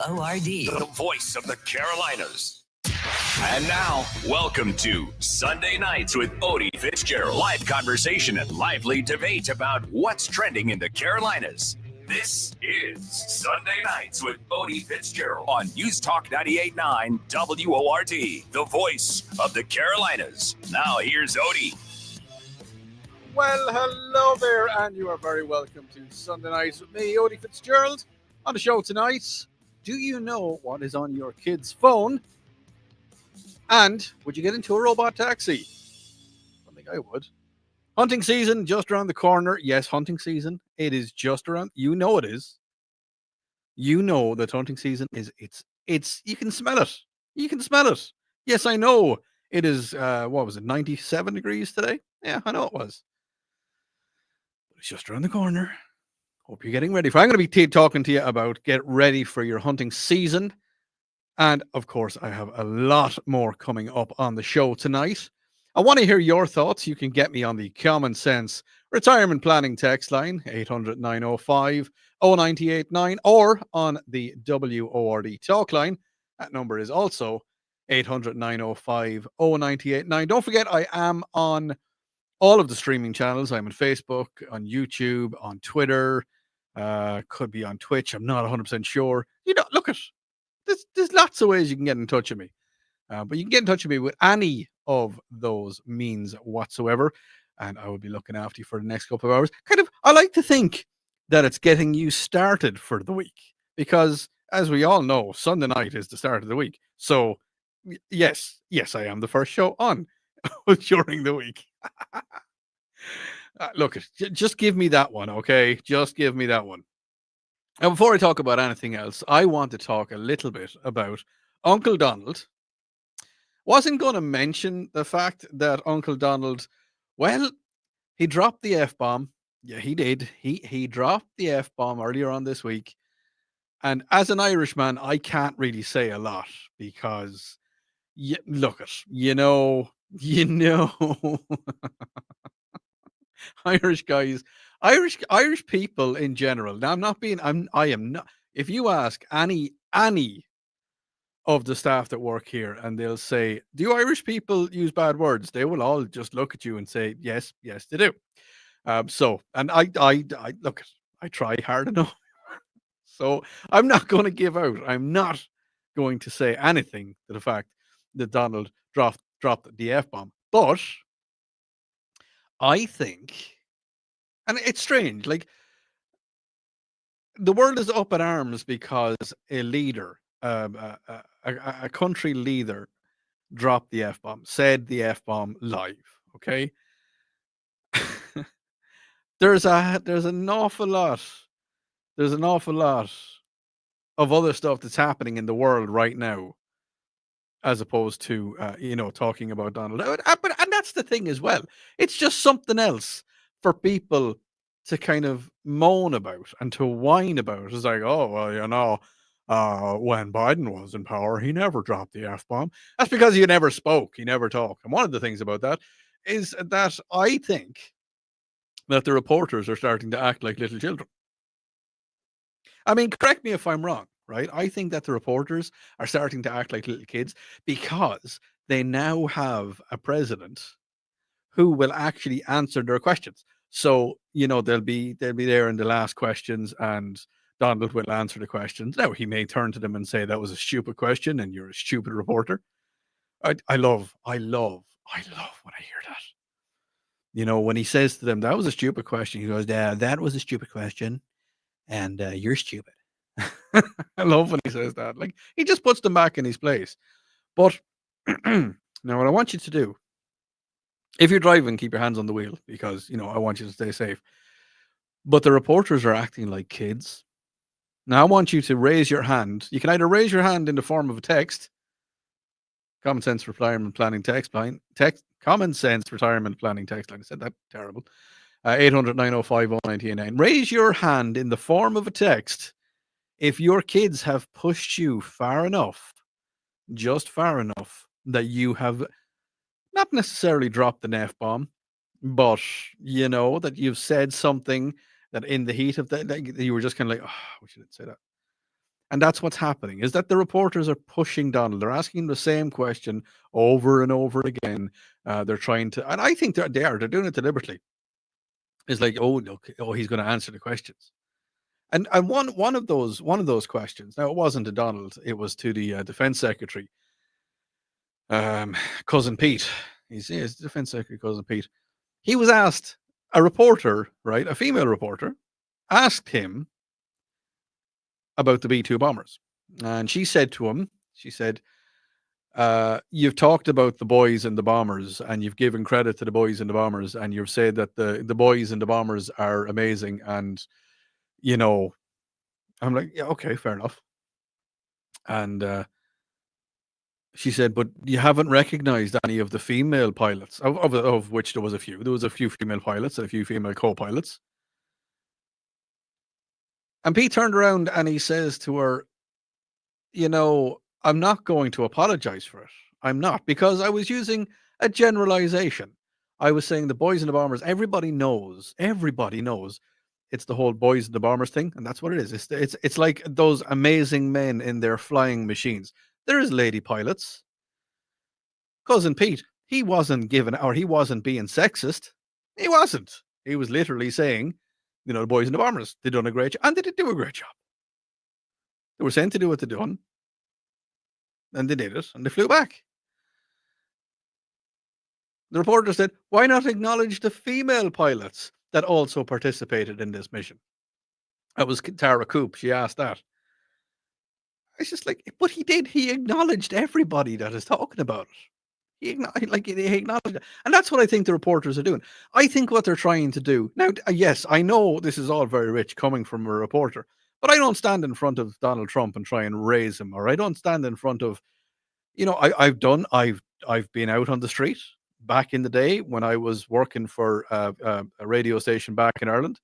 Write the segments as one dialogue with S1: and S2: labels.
S1: W-O-R-D. The voice of the Carolinas. And now, welcome to Sunday Nights with Odi Fitzgerald. Live conversation and lively debate about what's trending in the Carolinas. This is Sunday Nights with Odi Fitzgerald on News Talk 98.9 W-O-R-D, the voice of the Carolinas. Now here's Odi.
S2: Well, hello there, and you are very welcome to Sunday Nights with me, Odi Fitzgerald. On the show tonight, do you know what is on your kid's phone? And would you get into a robot taxi? I think I would. Hunting season just around the corner. Yes, hunting season. It is just around. You know it is. You know that hunting season is. It's. You can smell it. You can smell it. Yes, I know. It is. What was it? 97 degrees today. Yeah, I know it was. It's just around the corner. Hope you're getting ready for. I'm going to be talking to you about get ready for your hunting season. And of course, I have a lot more coming up on the show tonight. I want to hear your thoughts. You can get me on the Common Sense Retirement Planning text line, 800-905-0989, or on the WORD talk line. That number is also 800-905-0989. Don't forget, I am on all of the streaming channels. I'm on Facebook, on YouTube, on Twitter, could be on Twitch. I'm not 100% sure. You know, look at there's lots of ways you can get in touch with me. But you can get in touch with me with any of those means whatsoever. And I will be looking after you for the next couple of hours. I like to think that it's getting you started for the week. Because as we all know, Sunday night is the start of the week. So yes, I am the first show on during the week. Look, just give me that one, okay? Just give me that one. Now, before I talk about anything else, I want to talk a little bit about Uncle Donald. Wasn't going to mention the fact that Uncle Donald, well, he dropped the F-bomb. Yeah, he did. He dropped the F-bomb earlier on this week. And as an Irishman, I can't really say a lot because, look at, you know, Irish guys, Irish people in general. Now, I am not. If you ask any of the staff that work here, and they'll say, "Do Irish people use bad words?" They will all just look at you and say, "Yes, they do." So, and I look, I try hard enough. So I'm not going to give out. I'm not going to say anything to the fact that Donald dropped the F-bomb, but I think, and it's strange, like the world is up in arms because a leader, a country leader, dropped the F-bomb, said the F-bomb live. Okay, there's an awful lot of other stuff that's happening in the world right now, as opposed to talking about Donald. And that's the thing as well. It's just something else for people to kind of moan about and to whine about. It's like, oh well, when Biden was in power, he never dropped the F-bomb. That's because he never spoke, he never talked. And one of the things about that is that I think that the reporters are starting to act like little children. I mean, correct me if I'm wrong, right? I think that the reporters are starting to act like little kids because they now have a president who will actually answer their questions. So, they'll be there in the last questions and Donald will answer the questions. Now, he may turn to them and say that was a stupid question and you're a stupid reporter. I love when I hear that. When he says to them, that was a stupid question, he goes, yeah, that was a stupid question. And you're stupid. I love when he says that. Like, he just puts them back in his place. But now what I want you to do, if you're driving, keep your hands on the wheel because, I want you to stay safe. But the reporters are acting like kids. Now I want you to raise your hand. You can either raise your hand in the form of a text, Common Sense Retirement Planning text line, Common Sense Retirement Planning text line. I said that terrible. 800-905-0989. Raise your hand in the form of a text if your kids have pushed you far enough, just far enough, that you have not necessarily dropped an F-bomb, but, that you've said something that in the heat of that you were just kind of like, oh, we shouldn't say that. And that's what's happening, is that the reporters are pushing Donald. They're asking him the same question over and over again. They're trying to, and I think they're doing it deliberately. It's like, oh, look, oh, he's going to answer the questions. And one of those questions. Now, it wasn't to Donald; it was to the defense secretary, cousin Pete. He's defense secretary, cousin Pete. He was asked, a reporter, right, a female reporter, asked him about the B-2 bombers, and she said to him, she said, "You've talked about the boys and the bombers, and you've given credit to the boys and the bombers, and you've said that the boys and the bombers are amazing, and you know." I'm like, yeah, okay, fair enough. And she said, but you haven't recognized any of the female pilots, of which there was a few. There was a few female pilots and a few female co-pilots. And Pete turned around and he says to her, I'm not going to apologize for it. I'm not, because I was using a generalization. I was saying the boys and the bombers, everybody knows it's the whole boys and the bombers thing, and that's what it is. It's like those amazing men in their flying machines. There is lady pilots. Cousin Pete, he wasn't being sexist. He wasn't. He was literally saying, the boys and the bombers, they done a great job, and they did do a great job. They were sent to do what they done, and they did it, and they flew back. The reporter said, why not acknowledge the female pilots that also participated in this mission? That was Tara Coop. She asked that. It's just like, but he did. He acknowledged everybody that is talking about it. He acknowledged it. And that's what I think the reporters are doing. I think what they're trying to do now, yes, I know this is all very rich coming from a reporter, but I don't stand in front of Donald Trump and try and raise him, or I don't stand in front of, I've been out on the street back in the day when I was working for a radio station back in Ireland.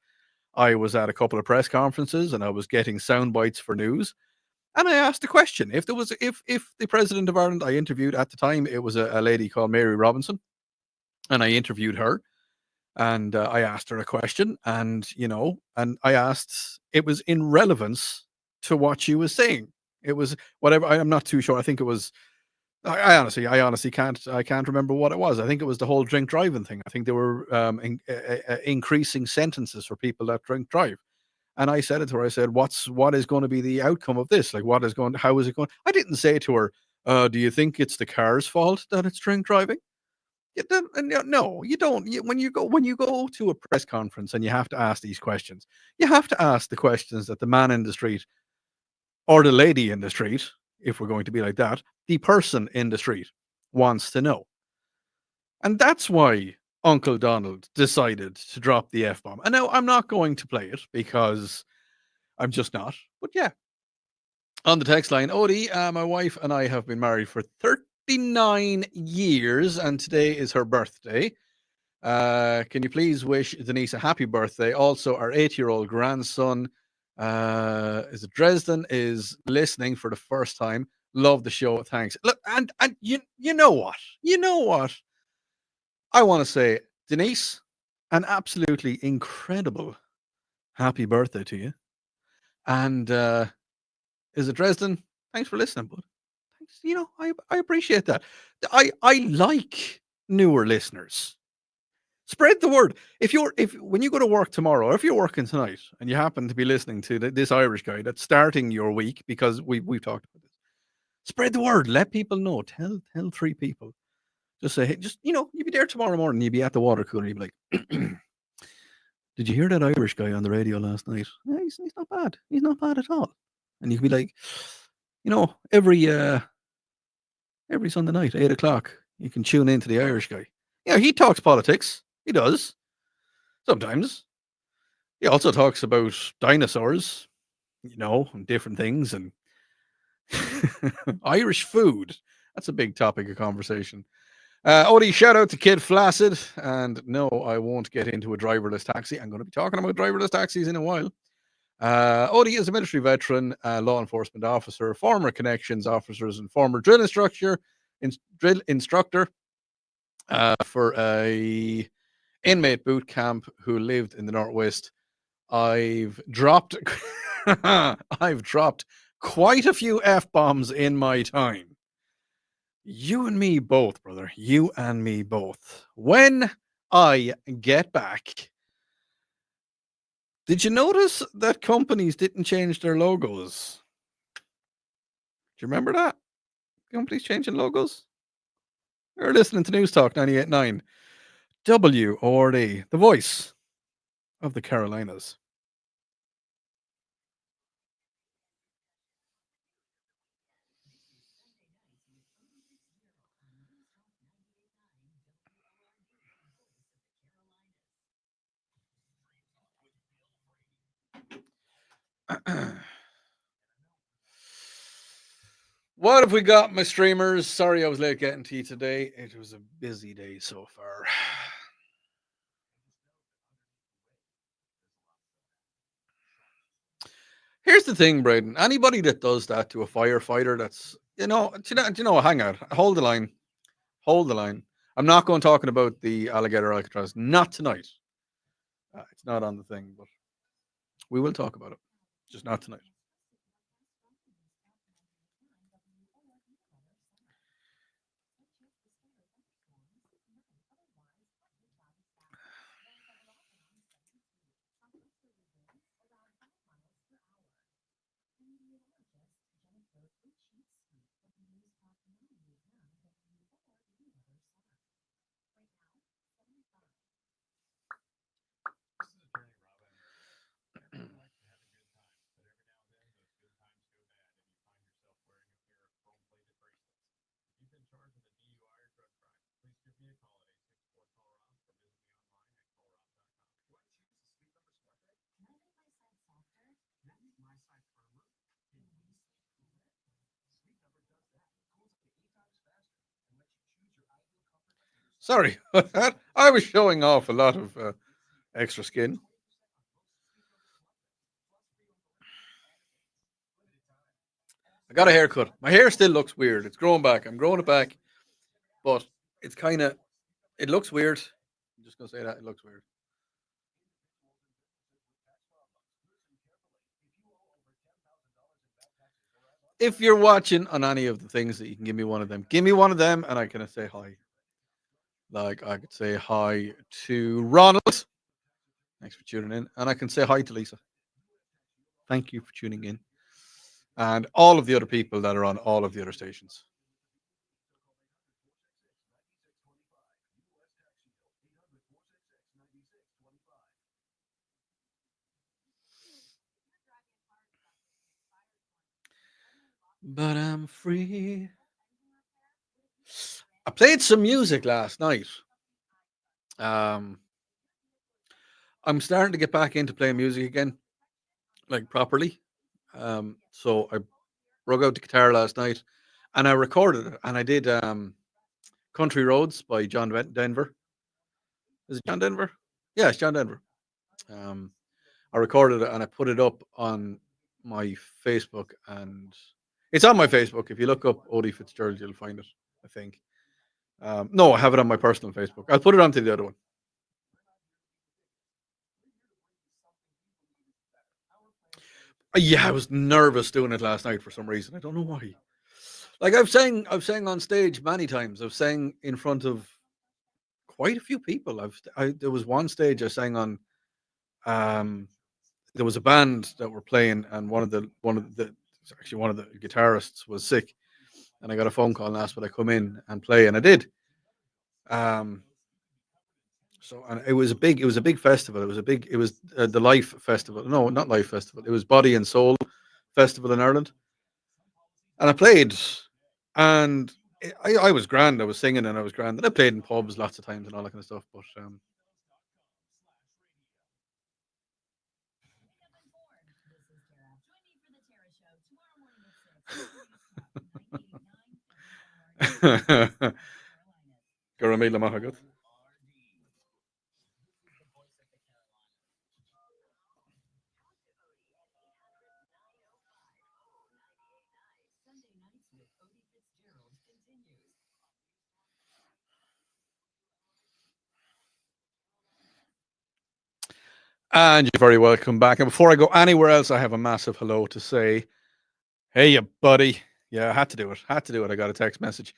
S2: I was at a couple of press conferences and I was getting sound bites for news. And I asked a question. If the president of Ireland I interviewed at the time, it was a lady called Mary Robinson, and I interviewed her, and I asked her a question, and I asked, it was in relevance to what she was saying. It was whatever. I'm not too sure. I think it was. I honestly can't remember what it was. I think it was the whole drink driving thing. I think they were increasing sentences for people that drink drive. And I said it to her. I said, what is going to be the outcome of this? Like, how is it going? I didn't say to her, do you think it's the car's fault that it's drink driving? No, you don't. When you go to a press conference and you have to ask these questions, you have to ask the questions that the man in the street or the lady in the street, if we're going to be like that, the person in the street wants to know. And that's why Uncle Donald decided to drop the F-bomb. And now I'm not going to play it because I'm just not. But yeah. On the text line, Odi, my wife and I have been married for 39 years, and today is her birthday. Can you please wish Denise a happy birthday? Also, our 8-year-old grandson, is it Dresden, is listening for the first time. Love the show. Thanks. Look, and you know what? You know what? I want to say, Denise, an absolutely incredible happy birthday to you. And is it Dresden? Thanks for listening, bud. Thanks. I appreciate that. I like newer listeners. Spread the word. When you go to work tomorrow, or if you're working tonight and you happen to be listening to this Irish guy that's starting your week, because we've talked about this, spread the word. Let people know. Tell 3 people. Just say, hey, you'll be there tomorrow morning. You'll be at the water cooler. You'll be like, did you hear that Irish guy on the radio last night? Yeah, he's not bad. He's not bad at all. And you can be like, every Sunday night, 8:00, you can tune into the Irish guy. Yeah, he talks politics. He does. Sometimes. He also talks about dinosaurs, and different things, and Irish food. That's a big topic of conversation. Odi, shout out to Kid Flaccid. And no, I won't get into a driverless taxi. I'm going to be talking about driverless taxis in a while. Odi is a military veteran, law enforcement officer, former connections officers, and former drill instructor for a inmate boot camp who lived in the Northwest. I've dropped quite a few F-bombs in my time. You and me both, brother. You and me both. When I get back, did you notice that companies didn't change their logos? Do you remember that? Companies changing logos? You're listening to News Talk 98.9 WORD, the voice of the Carolinas. What have we got, my streamers? Sorry I was late getting to you today. It was a busy day so far. Here's the thing, Braden. Anybody that does that to a firefighter, that's hang out, hold the line, hold the line. I'm not going talking about the alligator Alcatraz, not tonight. It's not on the thing, but we will talk about it, just not tonight. Sorry, I was showing off a lot of extra skin. I got a haircut. My hair still looks weird. It's growing back. I'm growing it back, but it's kind of, it looks weird. I'm just going to say that. It looks weird. If you're watching on any of the things that you can give me one of them, give me one of them and I can say hi. Like I could say hi to Ronald. Thanks for tuning in. And I can say hi to Lisa. Thank you for tuning in. And all of the other people that are on all of the other stations. But I'm free. I played some music last night. I'm starting to get back into playing music again, like properly. So I broke out the guitar last night and I recorded it and I did Country Roads by John Denver. Is it John Denver? Yeah, it's John Denver. I recorded it and I put it up on my Facebook, and it's on my Facebook. If you look up Odi Fitzgerald, you'll find it, I think. No, I have it on my personal Facebook. I'll put it onto the other one. Yeah, I was nervous doing it last night for some reason. I don't know why. Like I've sang on stage many times. I've sang in front of quite a few people. There was one stage I sang on. There was a band that were playing, and one of the guitarists was sick, and I got a phone call and asked would I come in and play, and I did. So and it was a big festival. It was the Life Festival. No, not Life Festival. It was Body and Soul Festival in Ireland, and I played, and I was grand. I was singing and I was grand. And I played in pubs lots of times and all that kind of stuff. But and you're very welcome back. And before I go anywhere else, I have a massive hello to say. Hey, you buddy. Yeah, I had to do it. Had to do it. I got a text message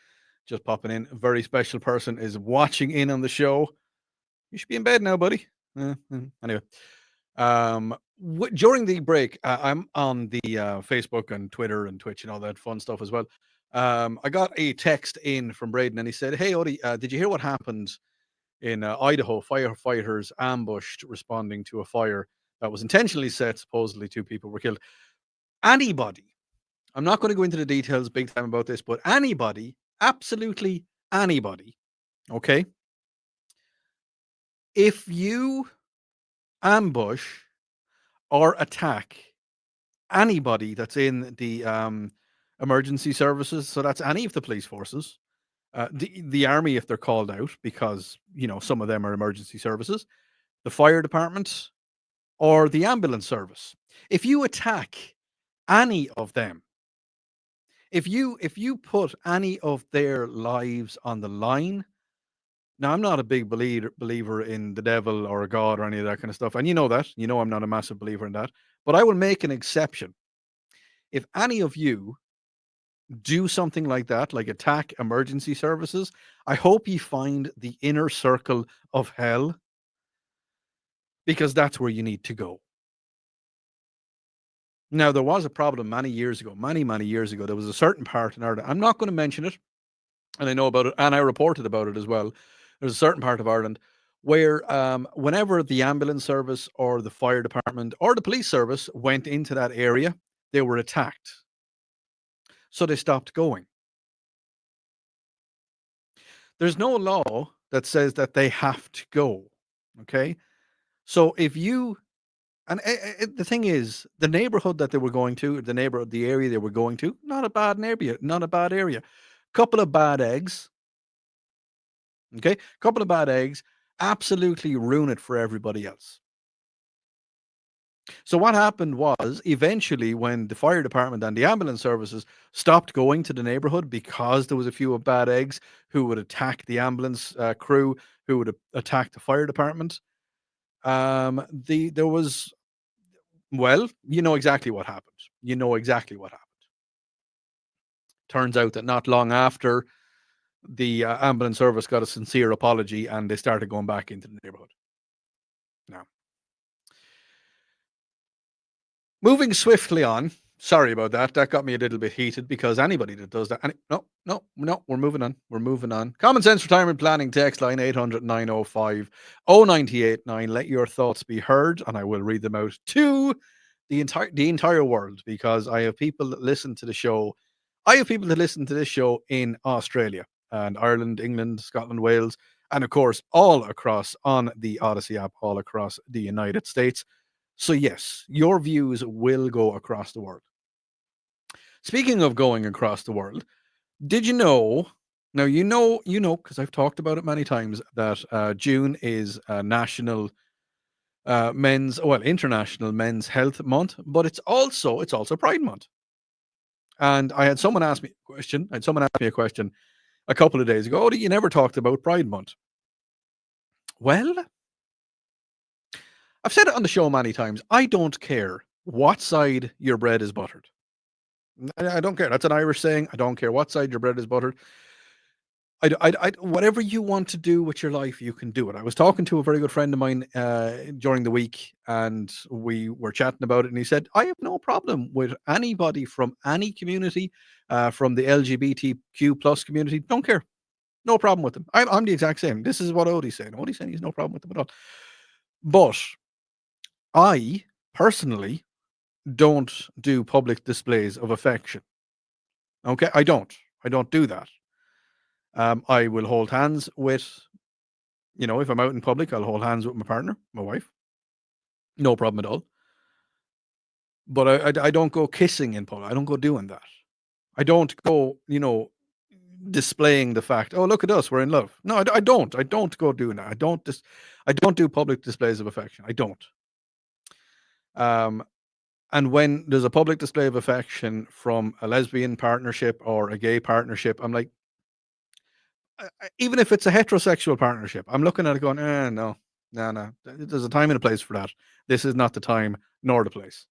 S2: just popping in. A very special person is watching in on the show. You should be in bed now, buddy. Anyway, during the break, I'm on the Facebook and Twitter and Twitch and all that fun stuff as well. I got a text in from Braden, and he said, "Hey, Odi, did you hear what happened in Idaho? Firefighters ambushed responding to a fire that was intentionally set. Supposedly, 2 people were killed. Anybody, I'm not going to go into the details big time about this, but anybody, absolutely anybody, okay, if you ambush or attack anybody that's in the emergency services, so that's any of the police forces, the army if they're called out, because some of them are emergency services, the fire department, or the ambulance service. If you attack any of them, if you put any of their lives on the line. Now, I'm not a big believer in the devil or God or any of that kind of stuff, and you know that. You know I'm not a massive believer in that, but I will make an exception. If any of you do something like that, like attack emergency services, I hope you find the inner circle of hell, because that's where you need to go. Now, there was a problem many years ago, many years ago. There was a certain part in Ireland. I'm not going to mention it, and I know about it, and I reported about it as well. There's a certain part of Ireland where, whenever the ambulance service or the fire department or the police service went into that area, they were attacked. So they stopped going. There's no law that says that they have to go. Okay. So if you, and the thing is, the neighborhood that they were going to, the area they were going to, not a bad area, not a bad area. Couple of bad eggs. Okay. Couple of bad eggs absolutely ruin it for everybody else. So what happened was, eventually, when the fire department and the ambulance services stopped going to the neighborhood because there was a few bad eggs who would attack the ambulance crew, who would attack the fire department, there was, well, you know exactly what happened. You know exactly what happened. Turns out that not long after, the ambulance service got a sincere apology and they started going back into the neighborhood. Now, moving swiftly on. Sorry about that. That got me a little bit heated, because anybody that does that. No, we're moving on. We're moving on. Common Sense Retirement Planning text line 800 905 0989. Let your thoughts be heard, and I will read them out to the entire world, because I have people that listen to the show. I have people that listen to this show in Australia and Ireland, England, Scotland, Wales, and of course all across on the Odyssey app, all across the United States. So yes, your views will go across the world. Speaking of going across the world, did you know? Now because I've talked about it many times, that June is National International Men's Health Month, but it's also Pride Month. And I had someone ask me a question. A couple of days ago. Oh, you never talked about Pride Month. Well, I've said it on the show many times. I don't care what side your bread is buttered. I don't care. That's an Irish saying. I don't care what side your bread is buttered. Whatever you want to do with your life, you can do it. I was talking to a very good friend of mine during the week, and we were chatting about it. And he said, I have no problem with anybody from any community, from the LGBTQ plus community. Don't care. No problem with them. I'm the exact same. This is what Odi's saying. Odi's saying he's no problem with them at all. But I personally don't do public displays of affection. Okay, I don't do that. I will hold hands with, if I'm out in public, I'll hold hands with my partner, my wife. No problem at all. But I don't go kissing in public. I don't go doing that. I don't go, displaying the fact, oh, look at us, we're in love. No, I don't. I don't go doing that. I don't do public displays of affection. I don't. And when there's a public display of affection from a lesbian partnership or a gay partnership, I'm like, even if it's a heterosexual partnership, I'm looking at it going, no. There's a time and a place for that. This is not the time nor the place.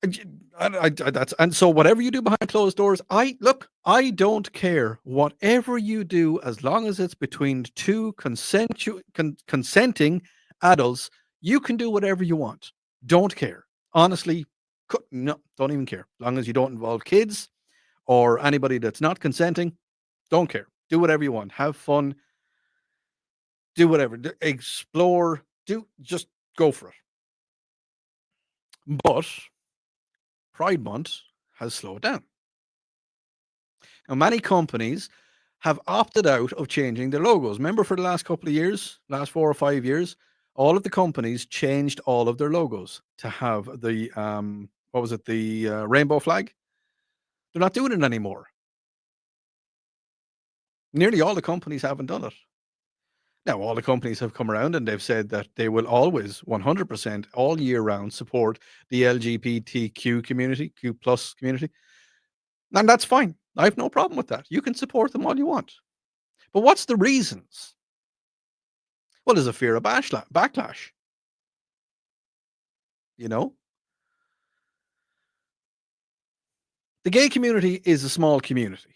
S2: That's and so whatever you do behind closed doors, I look. I don't care whatever you do as long as it's between two consenting adults. You can do whatever you want. Don't care. Honestly, no, don't even care. As long as you don't involve kids or anybody that's not consenting, don't care. Do whatever you want. Have fun. Do whatever. Explore. Do just go for it. But Pride Month has slowed down. Now, many companies have opted out of changing their logos. Remember, for the last couple of years, last 4 or 5 years, all of the companies changed all of their logos to have the what was it, the rainbow flag. They're not doing it anymore. Nearly all the companies haven't done it. Now, all the companies have come around and they've said that they will always 100% all year round support the LGBTQ community, Q plus community. And that's fine. I have no problem with that. You can support them all you want. But what's the reasons? Well, there's a fear of backlash. You know, the gay community is a small community.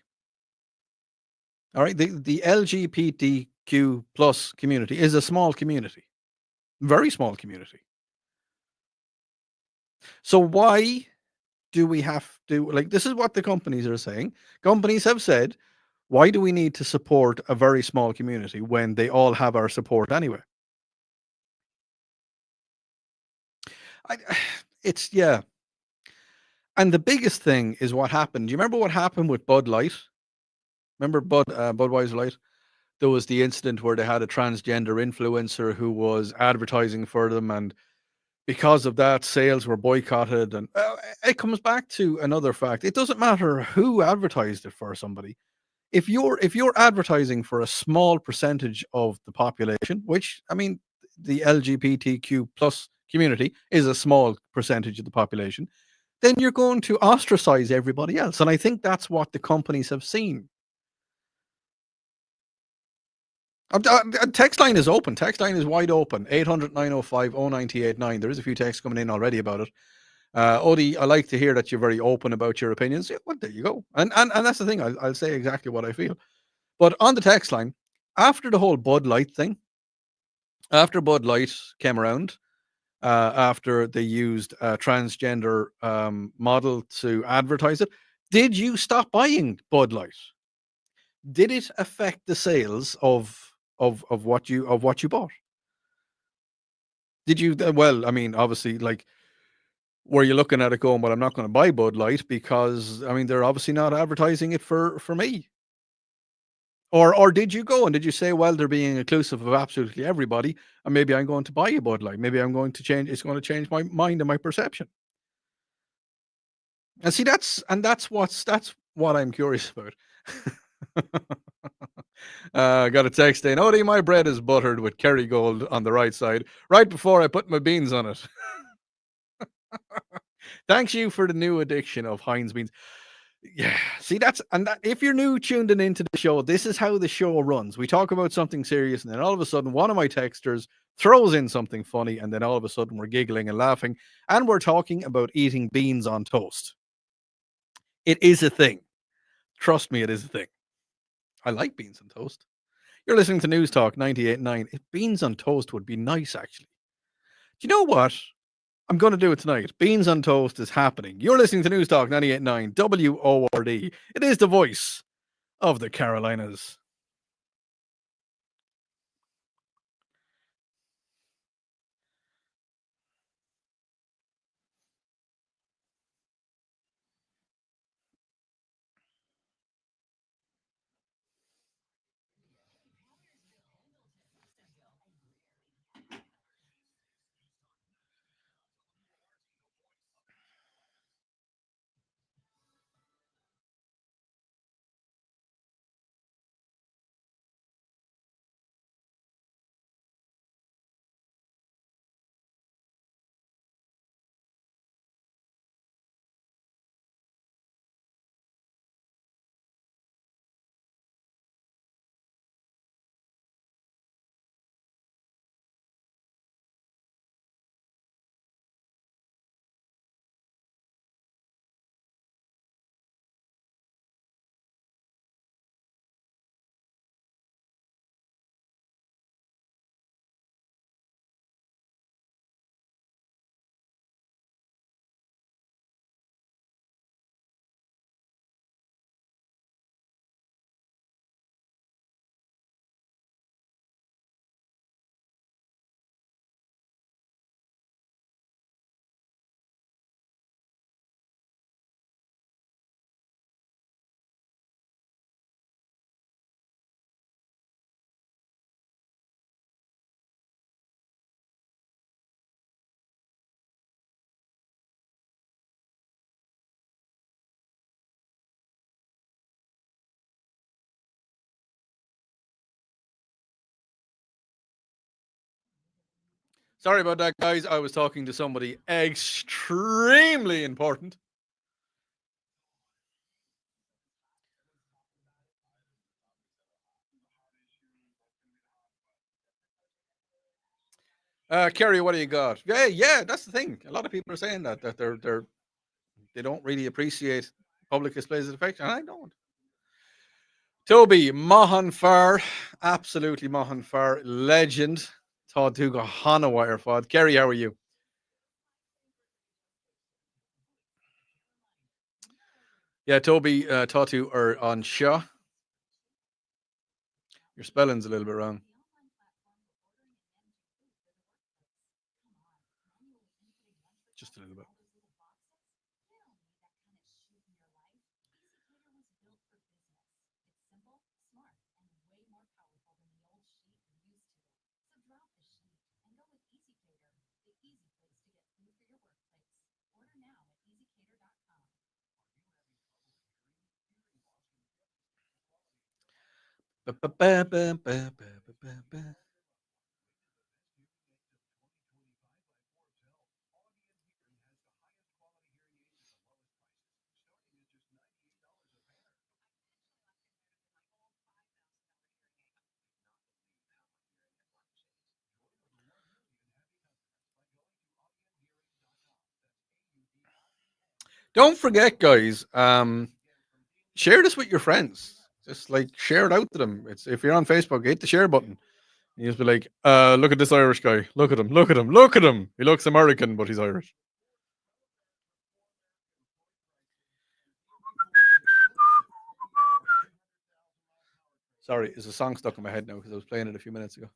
S2: All right. The LGBTQ plus community is a small community, very small community. So why do we have to, like, this is what the companies are saying. Companies have said, why do we need to support a very small community when they all have our support anyway? I, it's, yeah. And the biggest thing is what happened. Do you remember what happened with Bud Light? Remember Budweiser Light? There was the incident where they had a transgender influencer who was advertising for them, and because of that, sales were boycotted. And it comes back to another fact: it doesn't matter who advertised it for somebody. If you're advertising for a small percentage of the population, which I mean, the LGBTQ plus community is a small percentage of the population, then you're going to ostracize everybody else. And I think that's what the companies have seen. Text line is open. Text line is wide open. 800-905-0989. There is a few texts coming in already about it. Odi, I like to hear that you're very open about your opinions. Yeah, well, there you go. And that's the thing. I'll say exactly what I feel. But on the text line, after the whole Bud Light thing, after Bud Light came around, after they used a transgender model to advertise it, did you stop buying Bud Light? Did it affect the sales of what you bought? Did you? Well, I mean, obviously, like, were you looking at it going, "Well, I'm not going to buy Bud Light because I mean they're obviously not advertising it for me." Or did you go and did you say, "Well, they're being inclusive of absolutely everybody, and maybe I'm going to buy a Bud Light. Maybe I'm going to change. It's going to change my mind and my perception." And see, that's what I'm curious about. Got a text saying, "Odie, my bread is buttered with Kerrygold on the right side, right before I put my beans on it." Thanks you for the new addiction of Heinz beans. Yeah, see, if you're new tuned into the show, this is how the show runs. We talk about something serious, and then all of a sudden, one of my texters throws in something funny, and then all of a sudden, we're giggling and laughing, and we're talking about eating beans on toast. It is a thing. Trust me, it is a thing. I like beans on toast. You're listening to News Talk 98.9. If beans on toast would be nice, actually. Do you know what? I'm going to do it tonight. Beans on toast is happening. You're listening to News Talk 98.9 WORD. It is the voice of the Carolinas. Sorry about that, guys. I was talking to somebody extremely important. Kerry, what do you got? Yeah, that's the thing. A lot of people are saying that they don't really appreciate public displays of affection, and I don't. Toby, Mahan Far, absolutely Mahan Far, legend. Tá tú go Hanawire fod. Kerry, how are you? Yeah, Toby, Tatu are on Shaw. Your spelling's a little bit wrong. Just a little bit. Don't forget, guys. Share this with your friends. Just like share it out to them. It's if you're on Facebook, hit the share button. You just be like, look at this Irish guy. Look at him. Look at him. Look at him. He looks American, but he's Irish. Sorry, there's a song stuck in my head now because I was playing it a few minutes ago.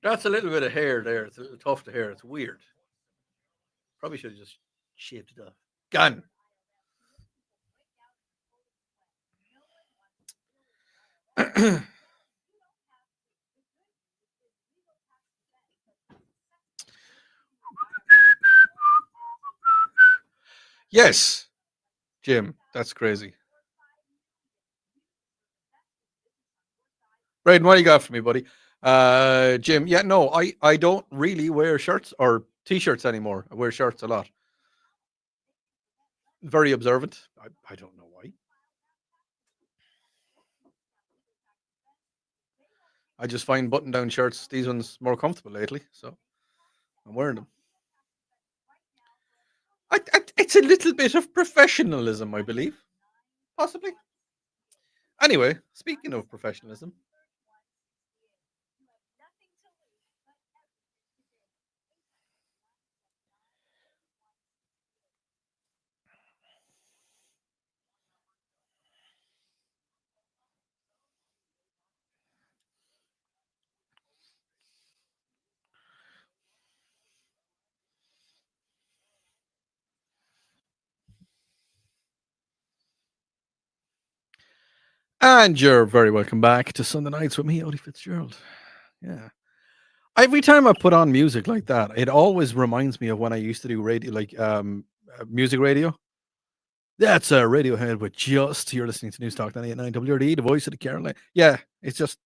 S2: That's a little bit of hair there. It's a little tuft of hair. It's weird. Probably should have just shaved it off. Gone. Yes, Jim. That's crazy. Braden, what do you got for me, buddy? Jim. Yeah, no, I don't really wear shirts or t-shirts anymore. I wear shirts a lot. Very observant. I don't know why. I just find button-down shirts, these ones, more comfortable lately, so I'm wearing them. It's a little bit of professionalism, I believe, possibly. Anyway, speaking of professionalism, and you're very welcome back to Sunday Nights with me, Odi Fitzgerald. Yeah. Every time I put on music like that, it always reminds me of when I used to do radio, like music radio. That's a Radiohead with just you're listening to News Talk 98.9 WRD, the voice of the Caroline. Yeah, it's just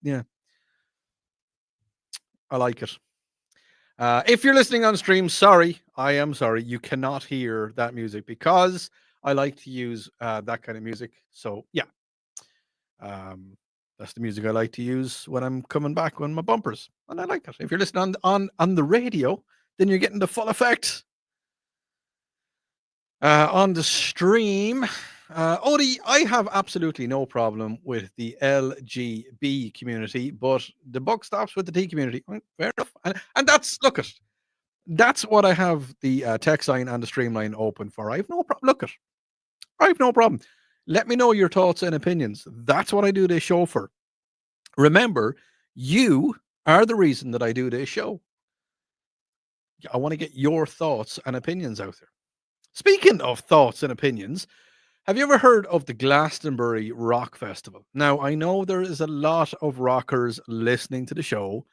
S2: I like it. If you're listening on stream, sorry, I am sorry, you cannot hear that music because I like to use that kind of music. So yeah, that's the music I like to use when I'm coming back on my bumpers, and I like it. If you're listening on the radio, then you're getting the full effect. On the stream, Odie, I have absolutely no problem with the LGB community, but the buck stops with the T community. Fair enough, and that's look at that's what I have the text line and the streamline open for. I have no problem. Look at, I have no problem. Let me know your thoughts and opinions. That's what I do this show for. Remember, you are the reason that I do this show. I want to get your thoughts and opinions out there. Speaking of thoughts and opinions, have you ever heard of the Glastonbury Rock Festival? Now, I know there is a lot of rockers listening to the show.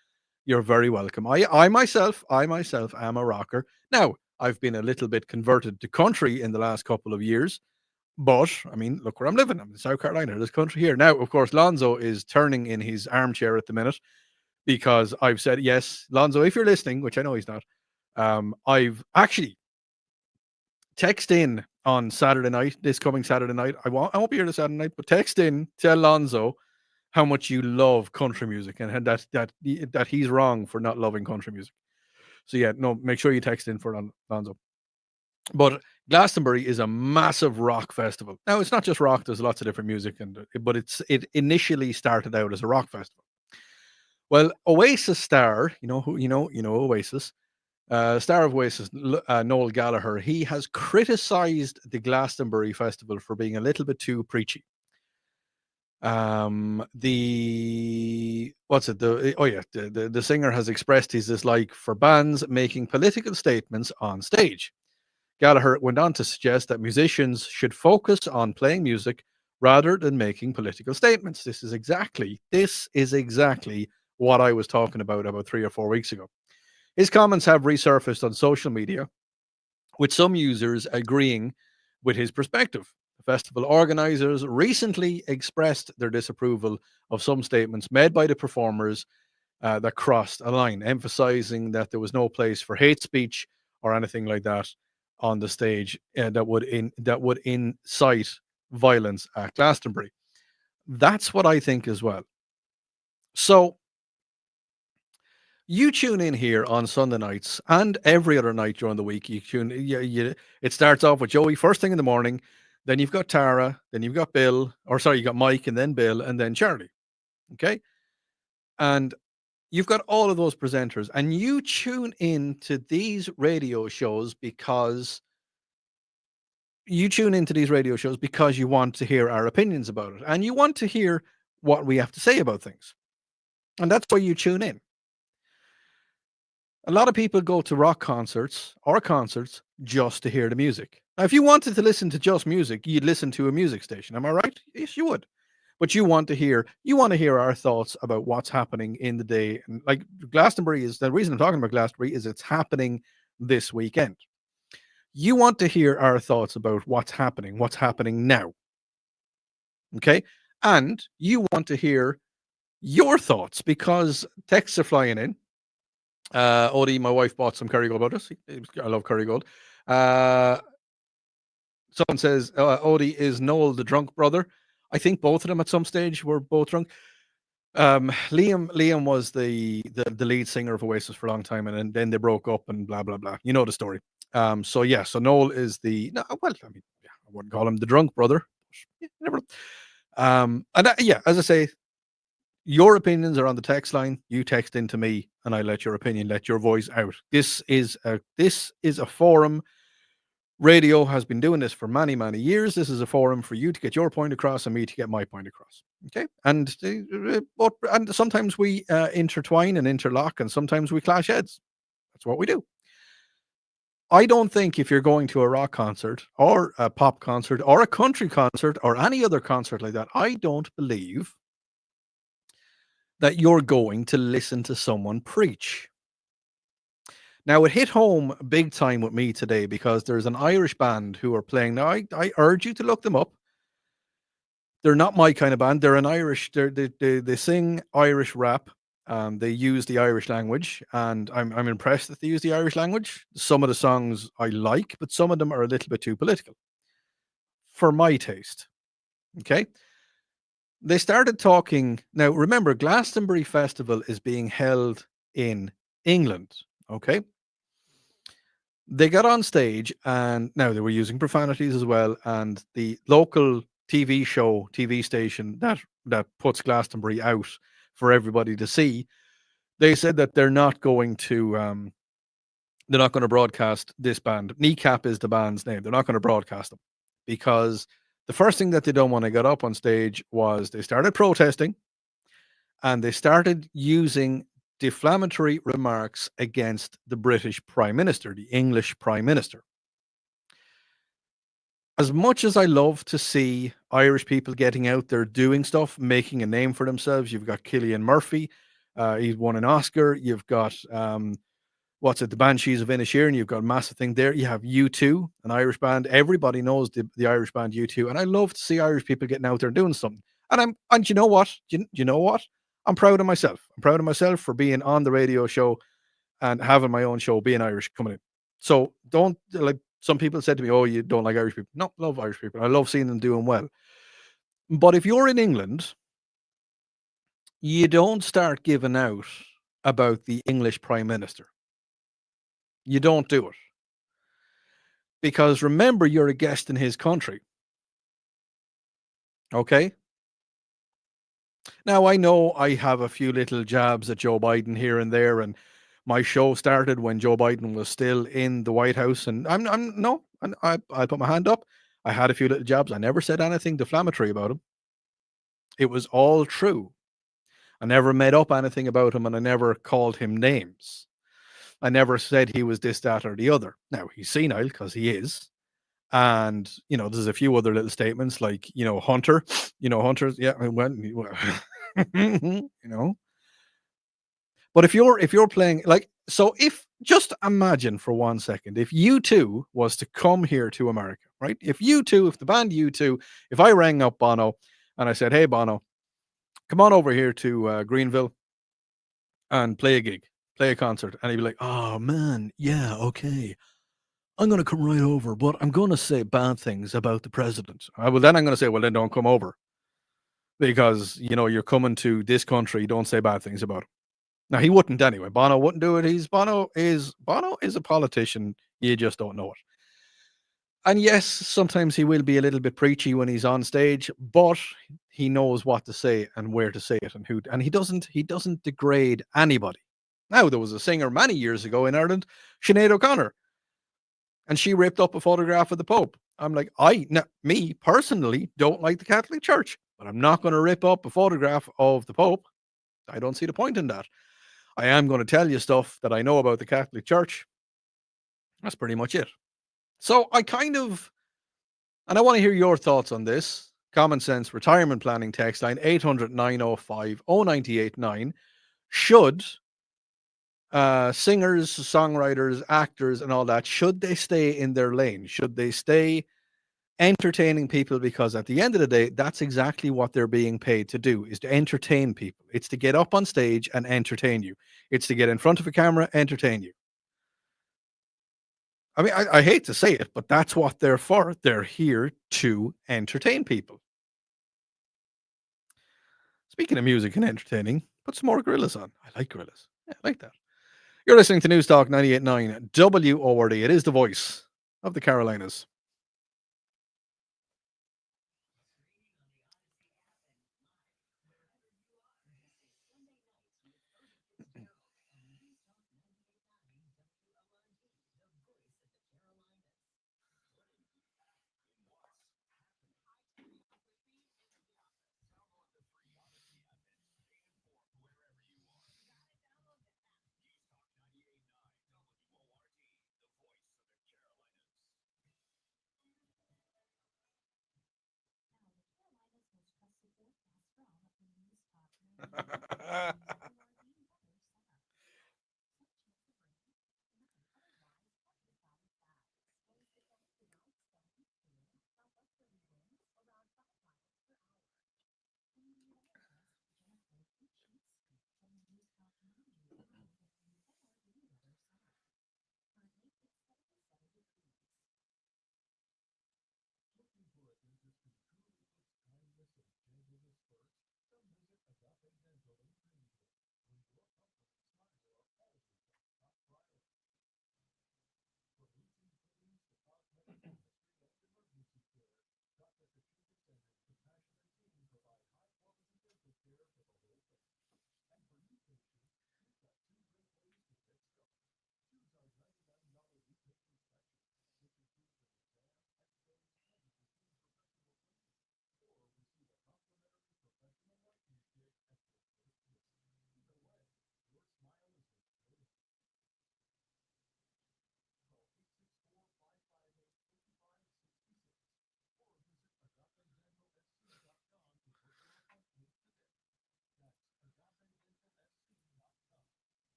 S2: You're very welcome. I myself am a rocker. Now, I've been a little bit converted to country in the last couple of years, but I mean, look where I'm living. I'm in South Carolina. There's country here. Now, of course, Lonzo is turning in his armchair at the minute because I've said, yes, Lonzo, if you're listening, which I know he's not, I've actually text in on Saturday night, this coming Saturday night. I won't be here this Saturday night, but text in, tell Lonzo how much you love country music and that he's wrong for not loving country music. So yeah, no, make sure you text in for Lonzo. But Glastonbury is a massive rock festival. Now it's not just rock; there's lots of different music, but it initially started out as a rock festival. Well, Oasis star, Oasis, star of Oasis, Noel Gallagher, he has criticized the Glastonbury Festival for being a little bit too preachy. The singer has expressed his dislike for bands making political statements on stage. Gallagher went on to suggest that musicians should focus on playing music rather than making political statements. This is exactly what I was talking about 3 or 4 weeks ago. His comments have resurfaced on social media, with some users agreeing with his perspective. The festival organizers recently expressed their disapproval of some statements made by the performers that crossed a line, emphasizing that there was no place for hate speech or anything like that on the stage that would incite violence at Glastonbury. That's what I think as well. So you tune in here on Sunday nights and every other night during the week. It starts off with Joey first thing in the morning. Then you've got Tara. Then you've got Bill. You got Mike and then Bill and then Charlie. Okay. And you've got all of those presenters and you tune in to these radio shows because you want to hear our opinions about it and you want to hear what we have to say about things. And that's why you tune in. A lot of people go to rock concerts or concerts just to hear the music. Now, if you wanted to listen to just music, you'd listen to a music station. Am I right? Yes, you would. But you want to hear our thoughts about what's happening in the day. And like Glastonbury is the reason I'm talking about Glastonbury is it's happening this weekend. You want to hear our thoughts about what's happening now. Okay? And you want to hear your thoughts because texts are flying in. Odi, my wife bought some Kerrygold butters. I love Kerrygold. Someone says, Odi, is Noel the drunk brother? I think both of them at some stage were both drunk. Liam was the lead singer of Oasis for a long time, and then they broke up and blah blah blah. You know the story. So Noel is I wouldn't call him the drunk brother. Yeah, never. As I say, your opinions are on the text line. You text into me, and I let your voice out. This is a forum. Radio has been doing this for many, many years. This is a forum for you to get your point across and me to get my point across. Okay, and sometimes we intertwine and interlock, and sometimes we clash heads. That's what we do. I don't think if you're going to a rock concert or a pop concert or a country concert or any other concert like that, I don't believe that you're going to listen to someone preach. Now, it hit home big time with me today because there's an Irish band who are playing. Now, I urge you to look them up. They're not my kind of band. They're an Irish. They sing Irish rap. They use the Irish language, and I'm impressed that they use the Irish language. Some of the songs I like, but some of them are a little bit too political for my taste. Okay. They started talking. Now, remember, Glastonbury Festival is being held in England. Okay. They got on stage and now they were using profanities as well. And the local TV station that puts Glastonbury out for everybody to see, they said that they're not going to broadcast this band. Kneecap is the band's name. They're not going to broadcast them because the first thing that they don't want to get up on stage was they started protesting and they started using defamatory remarks against the British Prime Minister, the English Prime Minister. As much as I love to see Irish people getting out there doing stuff, making a name for themselves, you've got Cillian Murphy, he's won an Oscar. You've got the Banshees of Inisherin. You've got a massive thing there. You have U2, an Irish band. Everybody knows the Irish band U2, and I love to see Irish people getting out there and doing something. And you know what? You know what? I'm proud of myself. I'm proud of myself for being on the radio show and having my own show, being Irish, coming in. So don't, like some people said to me, "Oh, you don't like Irish people." No, love Irish people. I love seeing them doing well. But if you're in England, you don't start giving out about the English Prime Minister. You don't do it. Because remember, you're a guest in his country. Okay? Now, I know I have a few little jabs at Joe Biden here and there, and my show started when Joe Biden was still in the White House. And I put my hand up. I had a few little jabs. I never said anything defamatory about him. It was all true. I never made up anything about him, and I never called him names. I never said he was this, that, or the other. Now, he's senile because he is. And, there's a few other little statements like, Hunter, Hunter's, yeah, well, But if you're playing like, so if just imagine for 1 second, if U2 was to come here to America, right? If the band U2, if I rang up Bono and I said, "Hey Bono, come on over here to Greenville and play a gig, play a concert," and he'd be like, "Oh man, yeah, okay. I'm going to come right over, but I'm going to say bad things about the president." Then I'm going to say, "Well, then don't come over because, you're coming to this country. Don't say bad things about him." Now, he wouldn't anyway. Bono wouldn't do it. Bono is a politician. You just don't know it. And yes, sometimes he will be a little bit preachy when he's on stage, but he knows what to say and where to say it and he doesn't degrade anybody. Now, there was a singer many years ago in Ireland, Sinead O'Connor, and she ripped up a photograph of the Pope. I'm like, me personally don't like the Catholic Church, but I'm not going to rip up a photograph of the Pope. I don't see the point in that. I am going to tell you stuff that I know about the Catholic Church. That's pretty much it. So and I want to hear your thoughts on this. Common Sense Retirement Planning text line 800-905-0989. Should singers, songwriters, actors, and all that, should they stay in their lane? Should they stay entertaining people? Because at the end of the day, that's exactly what they're being paid to do, is to entertain people. It's to get up on stage and entertain you. It's to get in front of a camera, entertain you. I mean, I hate to say it, but that's what they're for. They're here to entertain people. Speaking of music and entertaining, put some more Gorillaz on. I like Gorillaz. Yeah, I like that. You're listening to News Talk 98.9 WORD. It is the voice of the Carolinas.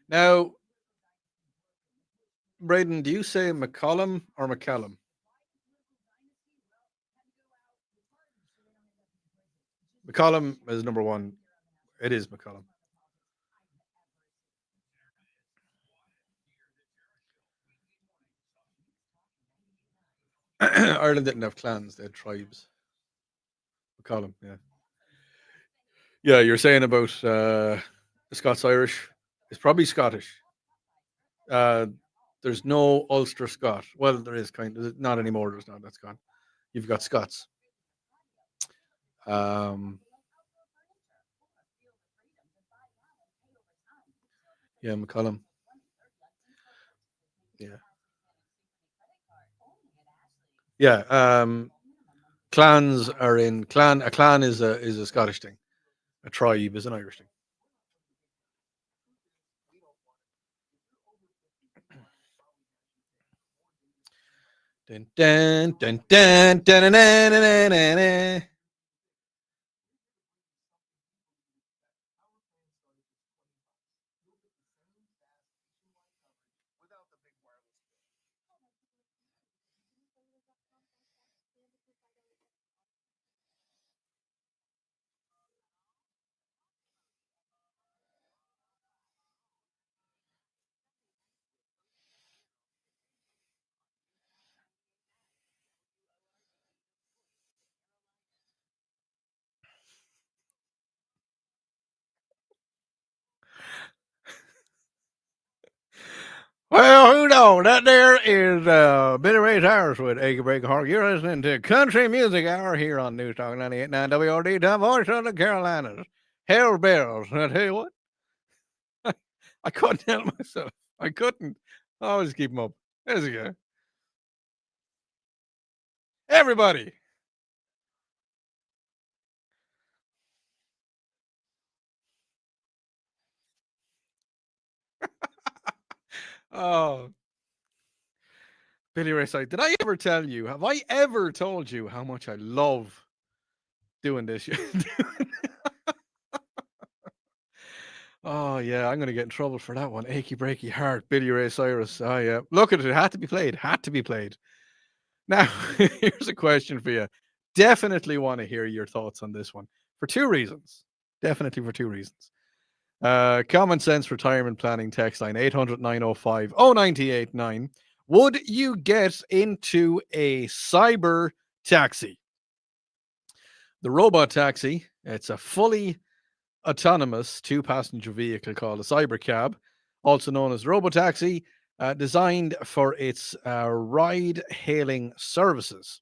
S2: Now, Braden, do you say McCollum or McCallum? McCollum is number one. It is McCollum. Ireland didn't have clans; they had tribes. McCollum, yeah, yeah. You're saying about Scots Irish. It's probably Scottish. Uh, there's no Ulster Scot. Well, there is kind of not anymore. There's not. That's gone. You've got Scots. Um, yeah, McCollum. Yeah, yeah. Clans are in clan. A clan is a Scottish thing. A tribe is an Irish thing. Dun, dun, dun, dun, dun, dun, dun, dun, dun, dun. Well, who knows? That there is Billy Ray Cyrus with Achy Breaky Heart. You're listening to Country Music Hour here on News Talk 98.9 WOD, the voice of the Carolinas. Hell bells. I tell you what, I couldn't help myself. I couldn't. I always keep them up. There's a go. Everybody. Oh, Billy Ray Cyrus. Did I ever tell you? Have I ever told you how much I love doing this? Oh yeah, I'm gonna get in trouble for that one. Achy breaky heart, Billy Ray Cyrus. Oh yeah, look at it. It had to be played. Had to be played. Now, here's a question for you. Definitely want to hear your thoughts on this one for two reasons. Definitely for two reasons. Common sense retirement planning text line 800 905 0989. Would you get into a cyber taxi? The robot taxi, it's a fully autonomous two-passenger vehicle called a cybercab, also known as robotaxi, designed for its ride-hailing services.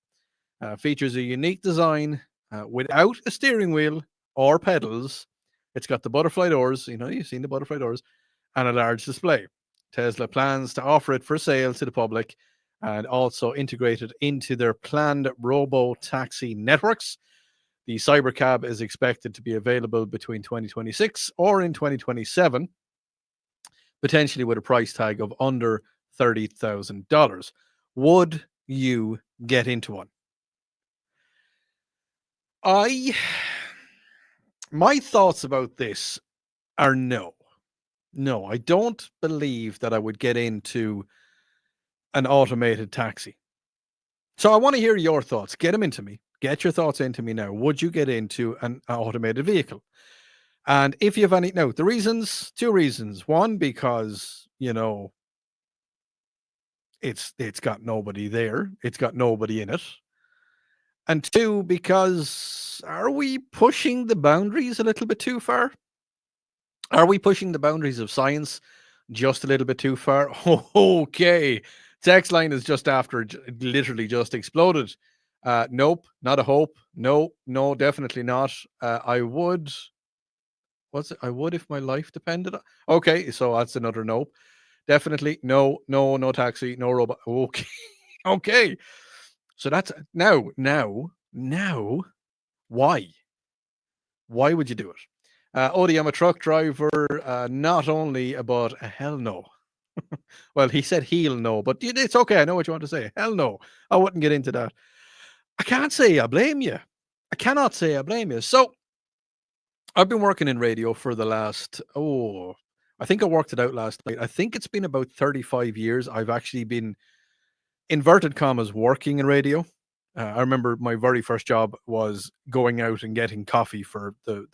S2: Features a unique design without a steering wheel or pedals. It's got the butterfly doors, you've seen the butterfly doors, and a large display. Tesla plans to offer it for sale to the public and also integrate it into their planned robo-taxi networks. The Cybercab is expected to be available between 2026 or in 2027, potentially with a price tag of under $30,000. Would you get into one? My thoughts about this are no. No, I don't believe that I would get into an automated taxi. So I want to hear your thoughts. Get them into me. Get your thoughts into me now. Would you get into an automated vehicle? And if you have any, no, the reasons, two reasons. One, because, it's got nobody there. It's got nobody in it. And two, because are we pushing the boundaries a little bit too far? Are we pushing the boundaries of science just a little bit too far? Okay. Text line is just after literally just exploded. Nope, not a hope. No, no, definitely not. I would. What's it? I would if my life depended on. Okay, so that's another nope. Definitely no, no, no taxi, no robot. Okay, okay. So that's now. Why? Why would you do it? Odi, I'm a truck driver. Not only, but hell no. Well, he said he'll no, but it's okay. I know what you want to say. Hell no. I wouldn't get into that. I can't say I blame you. I cannot say I blame you. So I've been working in radio for the last, I think I worked it out last night. I think it's been about 35 years I've actually been, inverted commas, working in radio. I remember my very first job was going out and getting coffee for the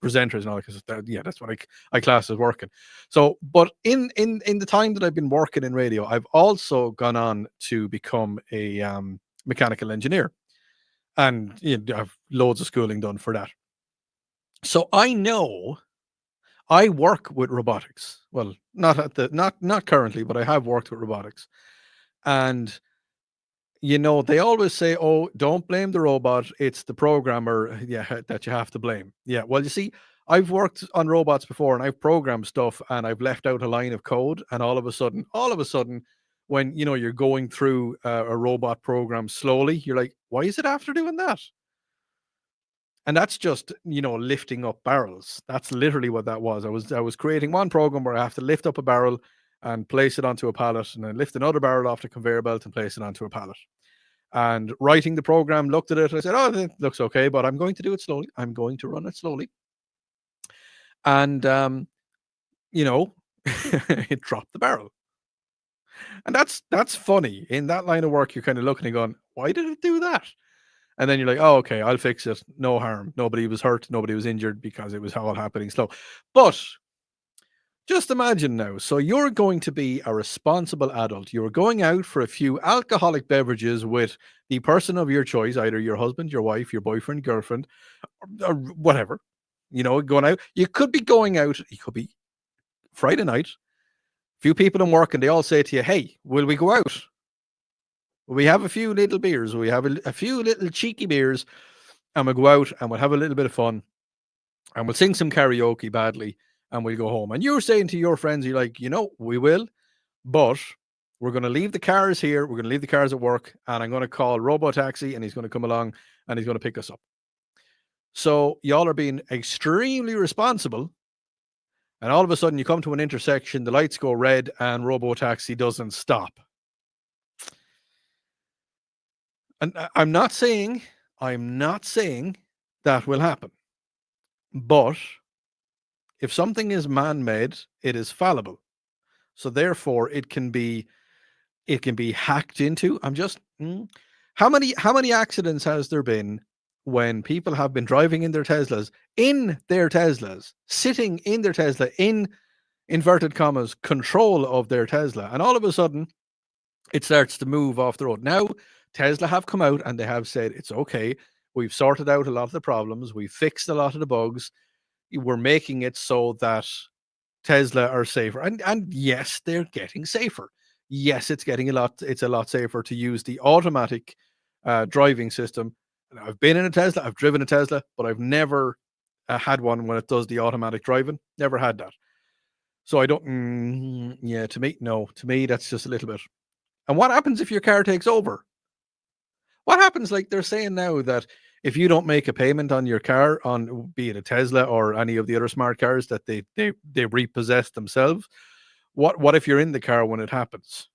S2: presenters and all that. Because yeah, that's what I class as working. So, but in the time that I've been working in radio, I've also gone on to become a mechanical engineer, and I've loads of schooling done for that. So I know I work with robotics. Well, not currently, but I have worked with robotics, and they always say, "Oh, don't blame the robot. It's the programmer, yeah, that you have to blame." Yeah. Well, you see, I've worked on robots before and I've programmed stuff and I've left out a line of code. And all of a sudden, when you're going through a robot program slowly, you're like, why is it after doing that? And that's just, lifting up barrels. That's literally what that was. I was creating one program where I have to lift up a barrel and place it onto a pallet, and then lift another barrel off the conveyor belt and place it onto a pallet. And writing the program, looked at it, I said, "Oh, it looks okay, but I'm going to do it slowly. I'm going to run it slowly." And it dropped the barrel. And that's funny. In that line of work, you're kind of looking and going, why did it do that? And then you're like, oh, okay, I'll fix it. No harm. Nobody was hurt. Nobody was injured because it was all happening slow. But just imagine now. So you're going to be a responsible adult. You're going out for a few alcoholic beverages with the person of your choice, either your husband, your wife, your boyfriend, girlfriend, or whatever. Going out. You could be going out. It could be Friday night. Few people in work, and they all say to you, "Hey, will we go out? Will we have a few little beers? Will we have a few little cheeky beers, and we'll go out and we'll have a little bit of fun, and we'll sing some karaoke badly, and we'll go home." And you're saying to your friends, you're like, we will, but we're going to leave the cars here. We're going to leave the cars at work, and I'm going to call Robo Taxi, and he's going to come along and he's going to pick us up. So y'all are being extremely responsible. And all of a sudden you come to an intersection, the lights go red, and Robo Taxi doesn't stop. And I'm not saying that will happen. But if something is man-made, it is fallible. So therefore it can be hacked into. How many accidents has there been when people have been driving in their Teslas, sitting in their Tesla, in inverted commas, control of their Tesla, and all of a sudden it starts to move off the road. Now, Tesla have come out and they have said, it's okay. We've sorted out a lot of the problems. We've fixed a lot of the bugs. We're making it so that Tesla are safer. And yes, they're getting safer. Yes, it's a lot safer to use the automatic driving system. I've been in a Tesla, I've driven a Tesla, but I've never had one when it does the automatic driving. Never had that. So I don't, to me, that's just a little bit. And what happens if your car takes over? What happens, like they're saying now, that if you don't make a payment on your car, on be it a Tesla or any of the other smart cars, that they repossess themselves? What if you're in the car when it happens?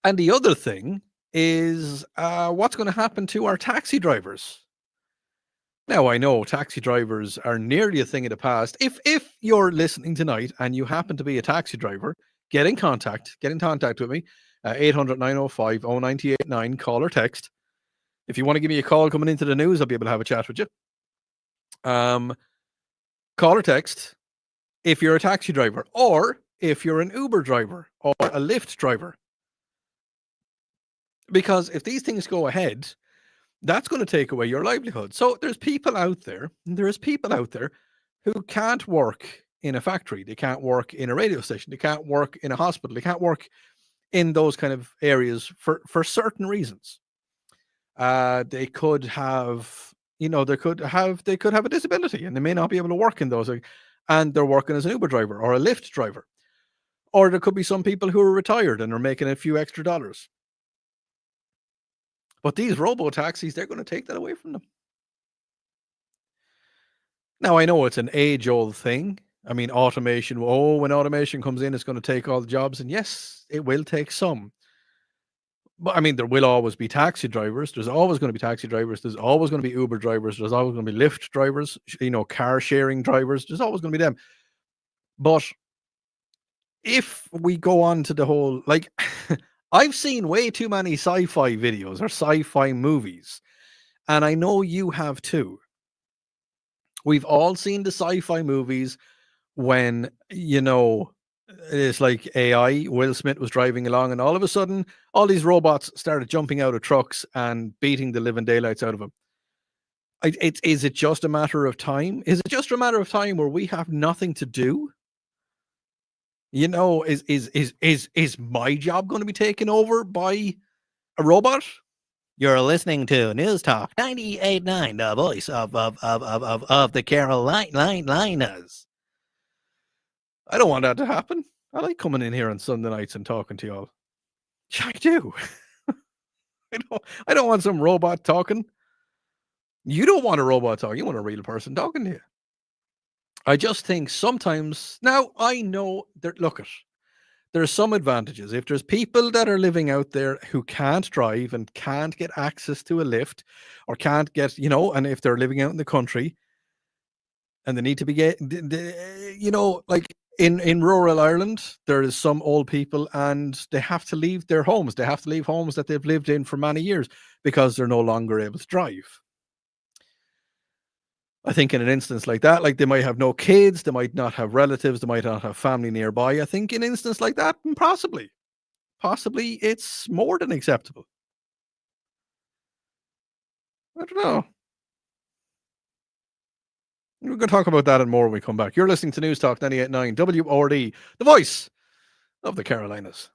S2: And the other thing is, what's going to happen to our taxi drivers? Now, I know taxi drivers are nearly a thing of the past. If you're listening tonight and you happen to be a taxi driver, get in contact with me. 800-905-0989, call or text. If you want to give me a call coming into the news, I'll be able to have a chat with you. Call or text if you're a taxi driver, or if you're an Uber driver or a Lyft driver. Because if these things go ahead, that's going to take away your livelihood. So there's people out there who can't work in a factory. They can't work in a radio station. They can't work in a hospital. They can't work in those kind of areas for certain reasons. They could have, they could have a disability, and they may not be able to work in those. And they're working as an Uber driver or a Lyft driver. Or there could be some people who are retired and are making a few extra dollars. But these robo-taxis, they're going to take that away from them. Now, I know it's an age-old thing. I mean, automation, when automation comes in, it's going to take all the jobs. And yes, it will take some. But I mean, there will always be taxi drivers. There's always going to be taxi drivers. There's always going to be Uber drivers. There's always going to be Lyft drivers, car sharing drivers. There's always going to be them. But if we go on to the whole, like, I've seen way too many sci-fi videos or sci-fi movies, and I know you have too. We've all seen the sci-fi movies when, it's like AI. Will Smith was driving along, and all of a sudden, all these robots started jumping out of trucks and beating the living daylights out of him. Is it just a matter of time? Is it just a matter of time where we have nothing to do? Is my job going to be taken over by a robot? You're listening to News Talk 98.9, the voice of the Carolinas. I don't want that to happen. I like coming in here on Sunday nights and talking to y'all. I do. I don't want some robot talking. You don't want a robot talking. You want a real person talking to you. I just think sometimes, now I know that, look, there are some advantages. If there's people that are living out there who can't drive and can't get access to a lift or can't get, and if they're living out in the country and they need to be like in rural Ireland, there is some old people and they have to leave their homes. They have to leave homes that they've lived in for many years because they're no longer able to drive. I think in an instance like that, like they might have no kids, they might not have relatives, they might not have family nearby. I think in an instance like that, possibly it's more than acceptable. I don't know. We're going to talk about that and more when we come back. You're listening to News Talk 98.9 WRD, the voice of the Carolinas.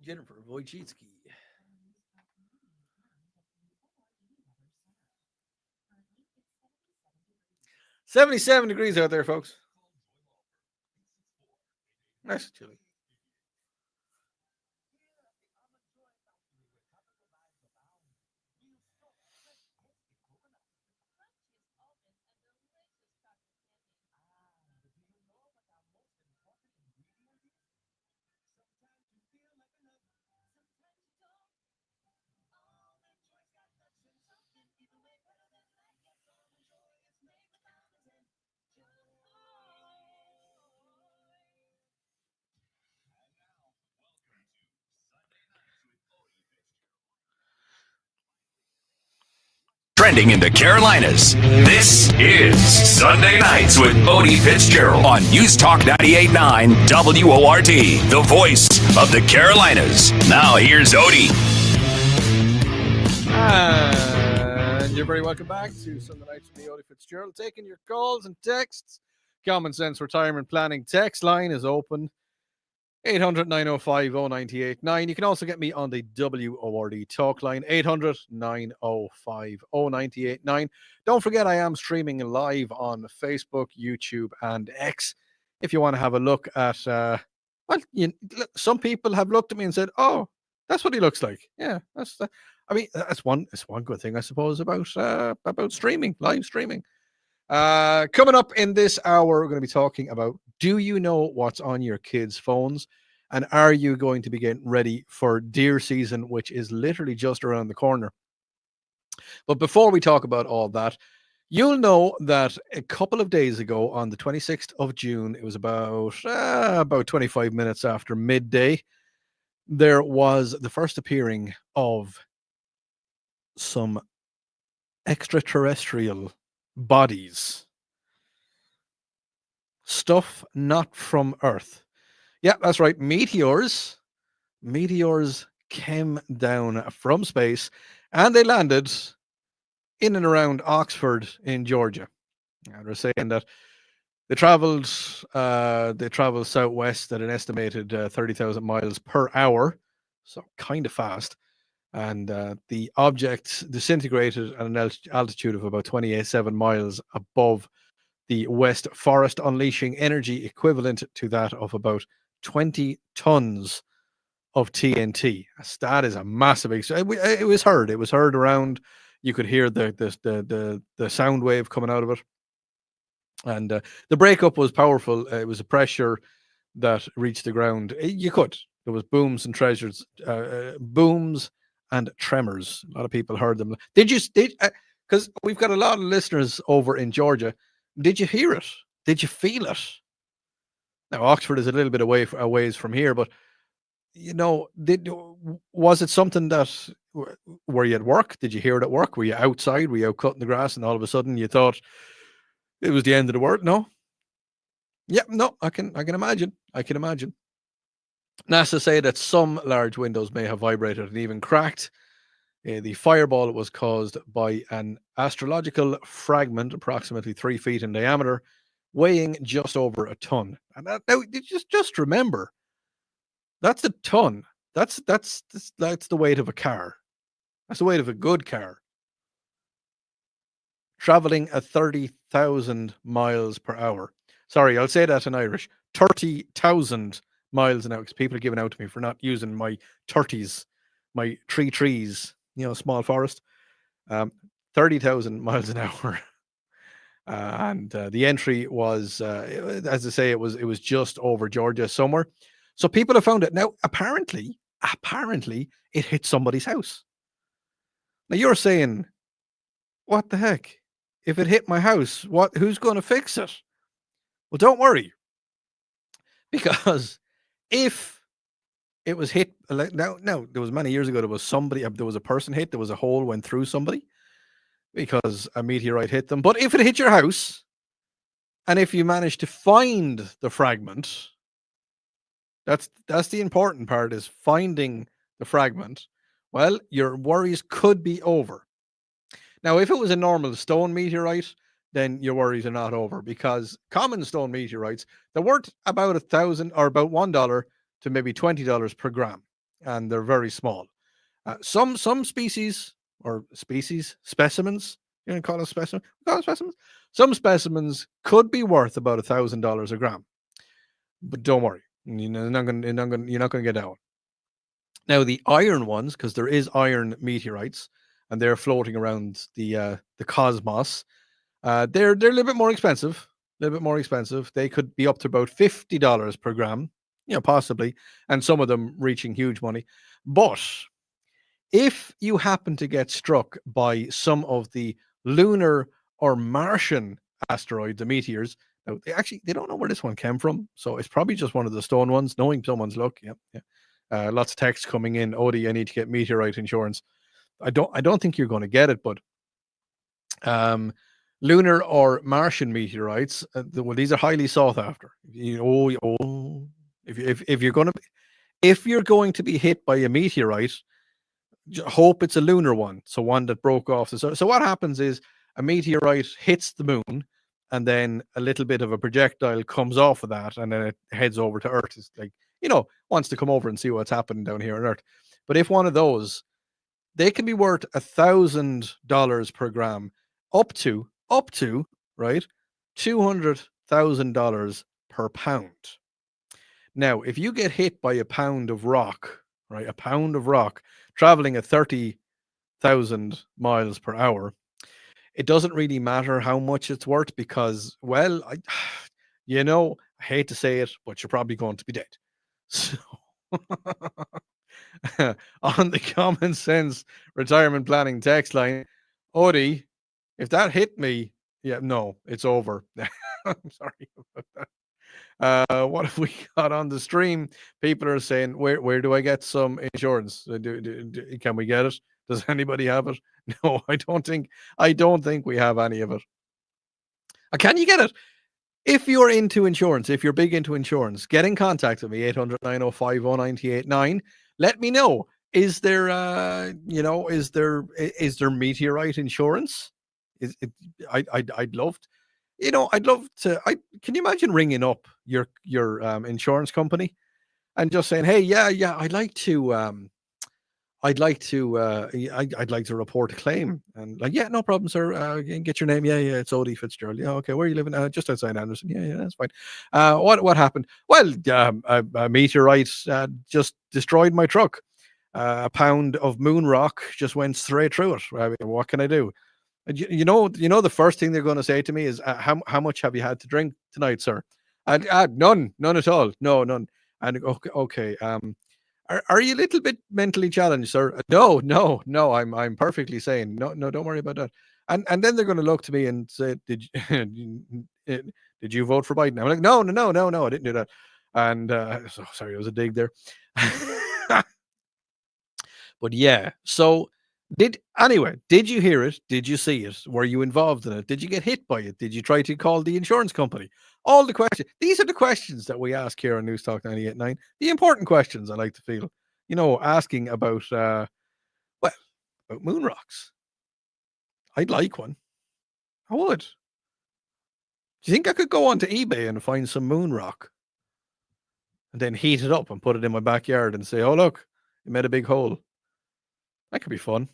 S2: Jennifer Wojcicki. 77 degrees out there, folks. Nice and chilly.
S1: Trending in the Carolinas. This is Sunday Nights with Odi Fitzgerald on News Talk 98.9 WORD, the voice of the Carolinas. Now here's Odi.
S2: And you're very welcome back to Sunday Nights with Odi Fitzgerald. Taking your calls and texts. Common Sense Retirement Planning text line is open. 800-905-0989. You can also get me on the WORD talk line, 800-905-0989. Don't forget, I am streaming live on Facebook, YouTube, and X. If you want to have a look at, some people have looked at me and said, "Oh, that's what he looks like." Yeah, that's one good thing, I suppose, about streaming, live streaming. Coming up in this hour, we're going to be talking about, do you know what's on your kids' phones? And are you going to be getting ready for deer season, which is literally just around the corner? But before we talk about all that, you'll know that a couple of days ago, on the 26th of June, it was about 25 minutes after midday, there was the first appearing of some extraterrestrial bodies. Stuff not from Earth. Yeah, that's right. Meteors came down from space and they landed in and around Oxford in Georgia. And they're saying that they traveled southwest at an estimated 30,000 miles per hour, so kind of fast. And the object disintegrated at an altitude of about 28.7 miles above the West Forest, unleashing energy equivalent to that of about 20 tons of TNT. That is a massive. It was heard. It was heard around. You could hear the sound wave coming out of it, and the breakup was powerful. It was a pressure that reached the ground. You could. There was booms and treasures, booms and tremors. A lot of people heard them. Because we've got a lot of listeners over in Georgia. Did you hear it? Did you feel it? Now Oxford is a little bit a ways from here, but was it something that were you at work? Did you hear it at work? Were you outside? Were you out cutting the grass, and all of a sudden you thought it was the end of the world? No. Yeah, no. I can imagine. I can imagine. NASA say that some large windows may have vibrated and even cracked. The fireball was caused by an astrological fragment, approximately 3 feet in diameter, weighing just over a ton. And now, just remember, that's a ton. That's the weight of a car. That's the weight of a good car. Traveling at 30,000 miles per hour. Sorry, I'll say that in Irish. 30,000 miles an hour, because people are giving out to me for not using my 30s, my trees, small forest. 30,000 miles an hour. And the entry was, as I say, it was just over Georgia somewhere. So people have found it. Now, apparently, it hit somebody's house. Now, you're saying, what the heck? If it hit my house, who's going to fix it? Well, don't worry. Because if it was hit, now, there was many years ago, there was a person hit, there was a hole went through somebody because a meteorite hit them. But if it hit your house, and if you manage to find the fragment, that's the important part, is finding the fragment. Well, your worries could be over. Now, if it was a normal stone meteorite, then your worries are not over, because common stone meteorites, they're worth about $1,000 or about $1 to maybe $20 per gram, and they're very small. Some species specimens, you know, call it specimen, call it specimens. Some specimens could be worth about $1,000 a gram, but don't worry, you're not going to get that one. Now, the iron ones, because there is iron meteorites, and they're floating around the cosmos. They're a little bit more expensive. They could be up to about $50 per gram, possibly, and some of them reaching huge money. But if you happen to get struck by some of the lunar or Martian asteroids, the meteors, now they don't know where this one came from, so it's probably just one of the stone ones. Knowing someone's luck, yeah. Lots of texts coming in. Odi, I need to get meteorite insurance. I don't think you're going to get it, but lunar or Martian meteorites, these are highly sought after. If you're going to be hit by a meteorite, hope it's a lunar one, so one that broke off the surface. So what happens is a meteorite hits the moon, and then a little bit of a projectile comes off of that, and then it heads over to Earth. It's like, wants to come over and see what's happening down here on Earth. But if one of those, they can be worth $1,000 per gram, up to right, $200,000 per pound. Now, if you get hit by a pound of rock, right, a pound of rock traveling at 30,000 miles per hour, it doesn't really matter how much it's worth, because, well, I hate to say it, but you're probably going to be dead. So on the common sense retirement planning text line, Odi, if that hit me, no, it's over. I'm sorry about that. What have we got on the stream? People are saying, where do I get some insurance? Can we get it? Does anybody have it? No, I don't think we have any of it. Can you get it? If you're into insurance, if you're big into insurance, get in contact with me, 800-905-0989. Let me know. Is there meteorite insurance? I'd love to. Can you imagine ringing up your insurance company and just saying, hey, yeah, I'd like to I'd like to I'd like to report a claim. And like, yeah, no problem, sir. Get your name. Yeah, yeah, it's Odi Fitzgerald. Yeah, okay. Where are you living? Just outside Anderson. Yeah, yeah, that's fine. What happened? Well, a meteorite just destroyed my truck. A pound of moon rock just went straight through it. I mean, what can I do? And you know, the first thing they're going to say to me is, how much have you had to drink tonight, sir? And none at all. No, none. And okay, okay. Are you a little bit mentally challenged, sir? No, no, no. I'm perfectly sane. No, no, don't worry about that. And then they're going to look to me and say, did you vote for Biden? I'm like, no, no, no, no, no. I didn't do that. And so sorry, it was a dig there. But yeah, so did you hear it? Did you see it? Were you involved in it? Did you get hit by it? Did you try to call the insurance company? All the questions. These are the questions that we ask here on News Talk 98.9. The important questions, I like to feel. Asking about well, about moon rocks. I'd like one. I would. Do you think I could go onto eBay and find some moon rock and then heat it up and put it in my backyard and say, "Oh, look, it made a big hole." That could be fun.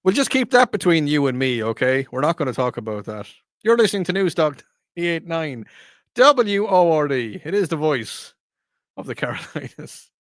S2: We'll just keep that between you and me, okay? We're not going to talk about that. You're listening to News Talk 89 WORD. It is the voice of the Carolinas.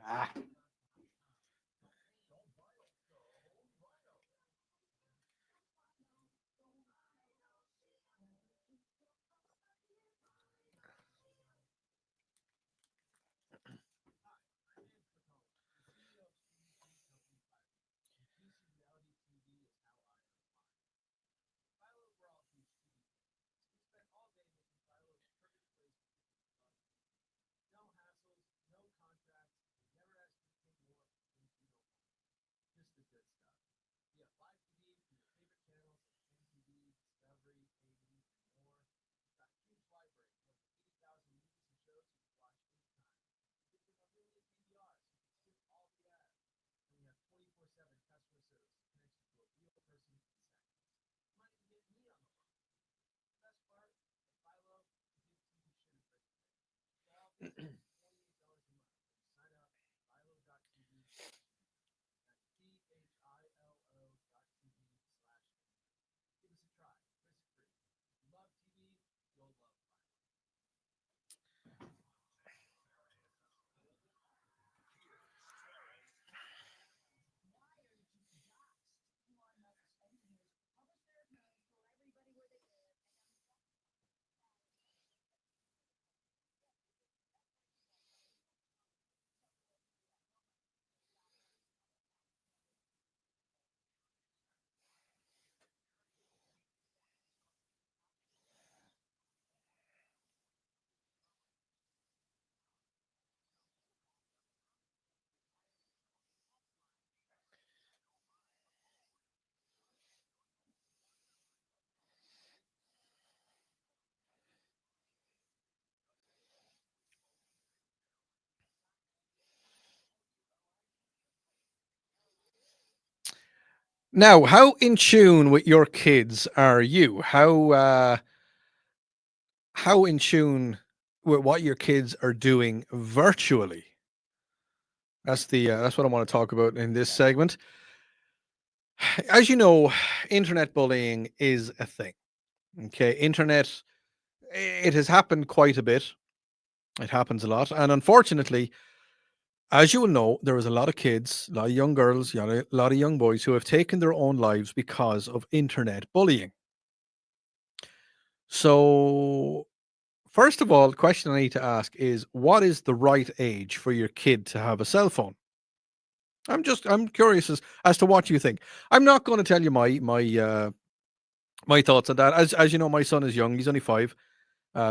S2: Ah. Now, how in tune with your kids are you? How in tune with what your kids are doing virtually? That's what I want to talk about in this segment. As you know, internet bullying is a thing. Okay, it has happened quite a bit. It happens a lot, and unfortunately, as you will know, there is a lot of kids, a lot of young girls, a lot of young boys who have taken their own lives because of internet bullying. So, first of all, the question I need to ask is, what is the right age for your kid to have a cell phone? I'm curious as to what you think. I'm not going to tell you my thoughts on that. As you know, my son is young; he's only 5,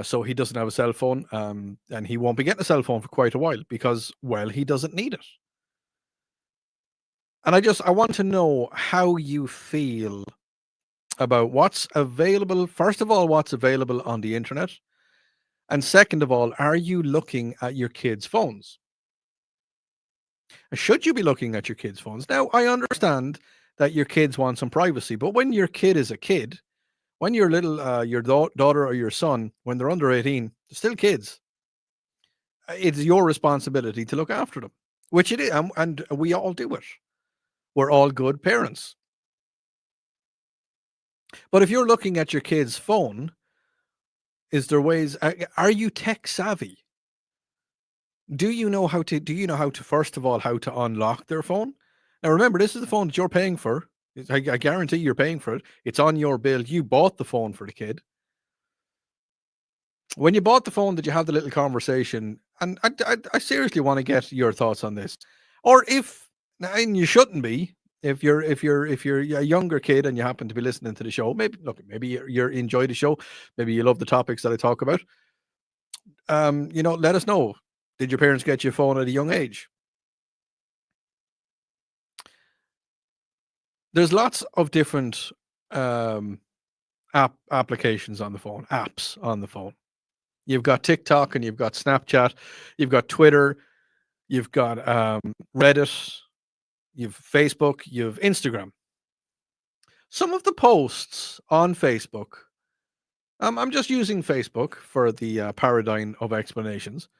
S2: so he doesn't have a cell phone, and he won't be getting a cell phone for quite a while because, well, he doesn't need it. And I want to know how you feel about what's available. First of all, what's available on the internet, and second of all, are you looking at your kids' phones? Should you be looking at your kids' phones? Now, I understand that your kids want some privacy, but when your kid is a kid, when your little daughter or your son, when they're under 18, they're still kids. It's your responsibility to look after them, which it is, and we all do it. We're all good parents. But if you're looking at your kid's phone, is there ways? Are you tech savvy? Do you know how to first of all how to unlock their phone? Now remember, this is the phone that you're paying for. I guarantee you're paying for it. It's on your bill. You bought the phone for the kid. When you bought the phone, did you have the little conversation? And I seriously want to get your thoughts on this. Or if, and you shouldn't be, if you're a younger kid and you happen to be listening to the show, maybe you enjoy the show, maybe you love the topics that I talk about. Let us know. Did your parents get you a phone at a young age? There's lots of different um, applications on the phone, apps on the phone. You've got TikTok and you've got Snapchat, you've got Twitter, you've got Reddit, you've Facebook, you've Instagram. Some of the posts on Facebook, I'm just using Facebook for the paradigm of explanations.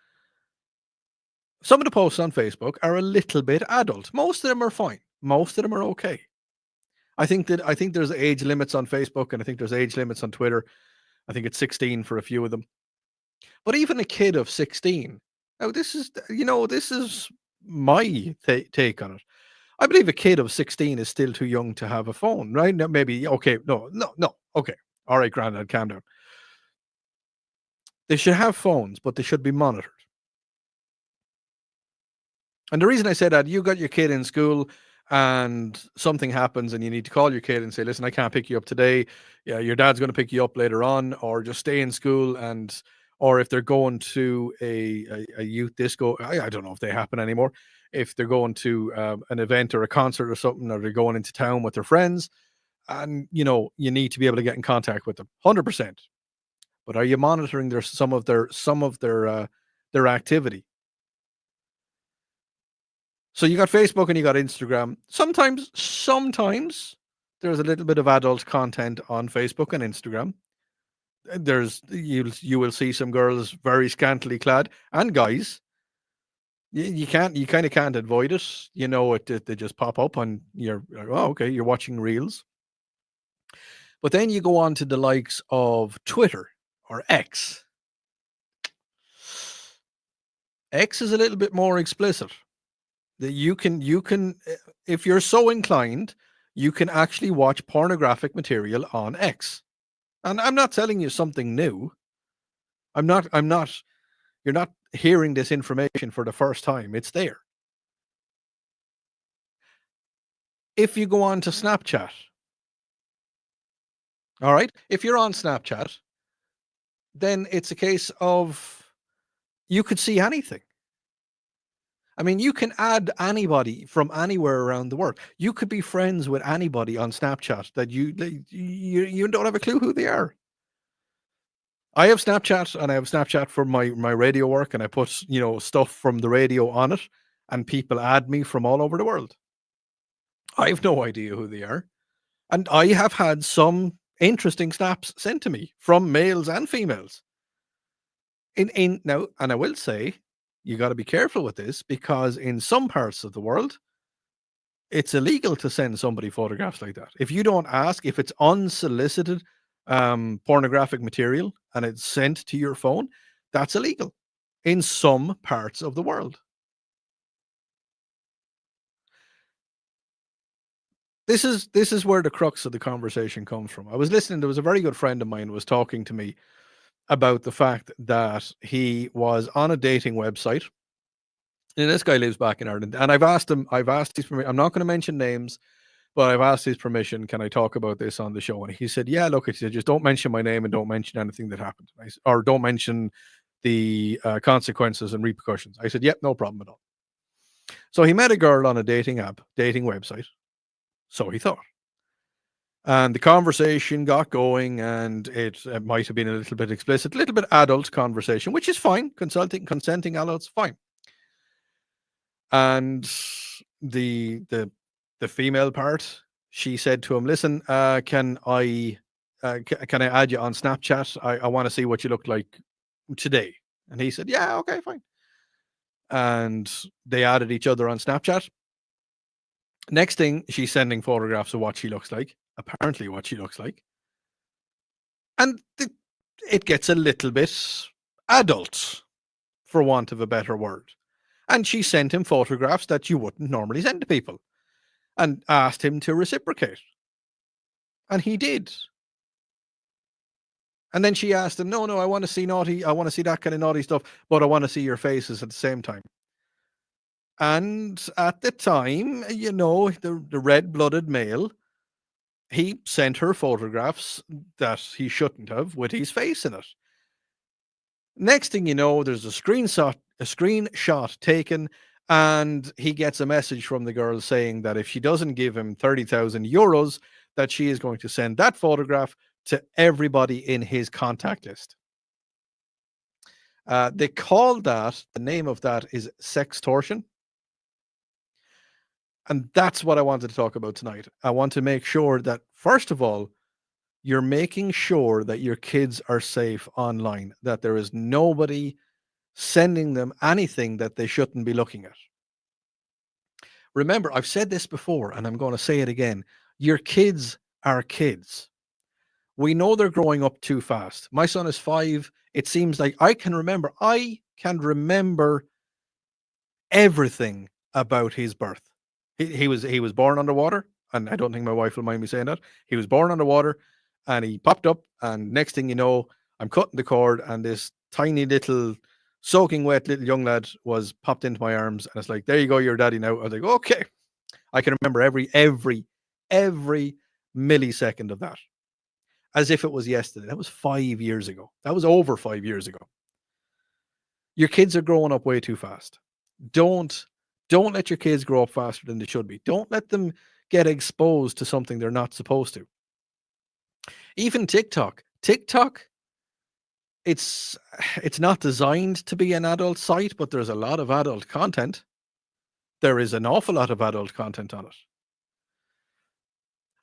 S2: Some of the posts on Facebook are a little bit adult. Most of them are fine. Most of them are okay. I think there's age limits on Facebook and I think there's age limits on Twitter. I think it's 16 for a few of them. But even a kid of 16, now this is my take on it. I believe a kid of 16 is still too young to have a phone, right? Now, maybe, okay, no, okay. All right, granddad, calm down. They should have phones, but they should be monitored. And the reason I say that, you got your kid in school and something happens and you need to call your kid and say, listen, I can't pick you up today. Yeah, your dad's going to pick you up later on, or just stay in school. Or if they're going to a youth disco, I don't know if they happen anymore. If they're going to an event or a concert or something, or they're going into town with their friends, and you need to be able to get in contact with them 100%. But are you monitoring their activity? So you got Facebook and you got Instagram. Sometimes there's a little bit of adult content on Facebook and Instagram. You will see some girls very scantily clad, and guys. You kind of can't avoid it. They just pop up on your, oh, okay, you're watching reels. But then you go on to the likes of Twitter or X. X is a little bit more explicit. That you can if you're so inclined, you can actually watch pornographic material on X. And I'm not telling you something new. I'm not you're not hearing this information for the first time. It's there. If you go on to Snapchat, all right? If you're on Snapchat, then it's a case of you could see anything. I mean, you can add anybody from anywhere around the world. You could be friends with anybody on Snapchat that you don't have a clue who they are. I have Snapchat and I have Snapchat for my radio work, and I put, stuff from the radio on it, and people add me from all over the world. I have no idea who they are. And I have had some interesting snaps sent to me from males and females. In now, and I will say, you got to be careful with this because in some parts of the world, it's illegal to send somebody photographs like that. If you don't ask, if it's unsolicited pornographic material and it's sent to your phone, that's illegal in some parts of the world. This is where the crux of the conversation comes from. I was listening. There was a very good friend of mine who was talking to me about the fact that he was on a dating website. And this guy lives back in Ireland, and I've asked his permission. I'm not going to mention names, but I've asked his permission. Can I talk about this on the show? And he said, "Yeah, look," he said, "just don't mention my name and don't mention anything that happened, or don't mention the consequences and repercussions." I said, "Yep, no problem at all." So he met a girl on a dating website. So he thought. And the conversation got going, and it might have been a little bit explicit, a little bit adult conversation, which is fine. Consenting adults, fine. And the female part, she said to him, "Listen, can I add you on Snapchat? I want to see what you look like today." And he said, "Yeah, okay, fine." And they added each other on Snapchat. Next thing, she's sending photographs of what she looks like, apparently what she looks like. And it gets a little bit adult, for want of a better word. And she sent him photographs that you wouldn't normally send to people and asked him to reciprocate. And he did. And then she asked him, "No, I want to see naughty, I want to see that kind of naughty stuff, but I want to see your faces at the same time." And at the time, the red-blooded male, he sent her photographs that he shouldn't have with his face in it. Next thing you know, there's a screenshot taken, and he gets a message from the girl saying that if she doesn't give him 30,000 euros, that she is going to send that photograph to everybody in his contact list. They call that, the name of that is sextortion. And that's what I wanted to talk about tonight. I want to make sure that, first of all, you're making sure that your kids are safe online, that there is nobody sending them anything that they shouldn't be looking at. Remember, I've said this before, and I'm going to say it again. Your kids are kids. We know they're growing up too fast. My son is 5. It seems like I can remember everything about his birth. He was born underwater, and I don't think my wife will mind me saying that. He was born underwater, and he popped up, and next thing you know, I'm cutting the cord, and this tiny little soaking wet little young lad was popped into my arms, and it's like, "There you go, your daddy now." I was like, "Okay." I can remember every millisecond of that as if it was yesterday. That was 5 years ago. That was over 5 years ago. Your kids are growing up way too fast. Don't let your kids grow up faster than they should be. Don't let them get exposed to something they're not supposed to. Even TikTok, it's not designed to be an adult site, but there's a lot of adult content. There is an awful lot of adult content on it.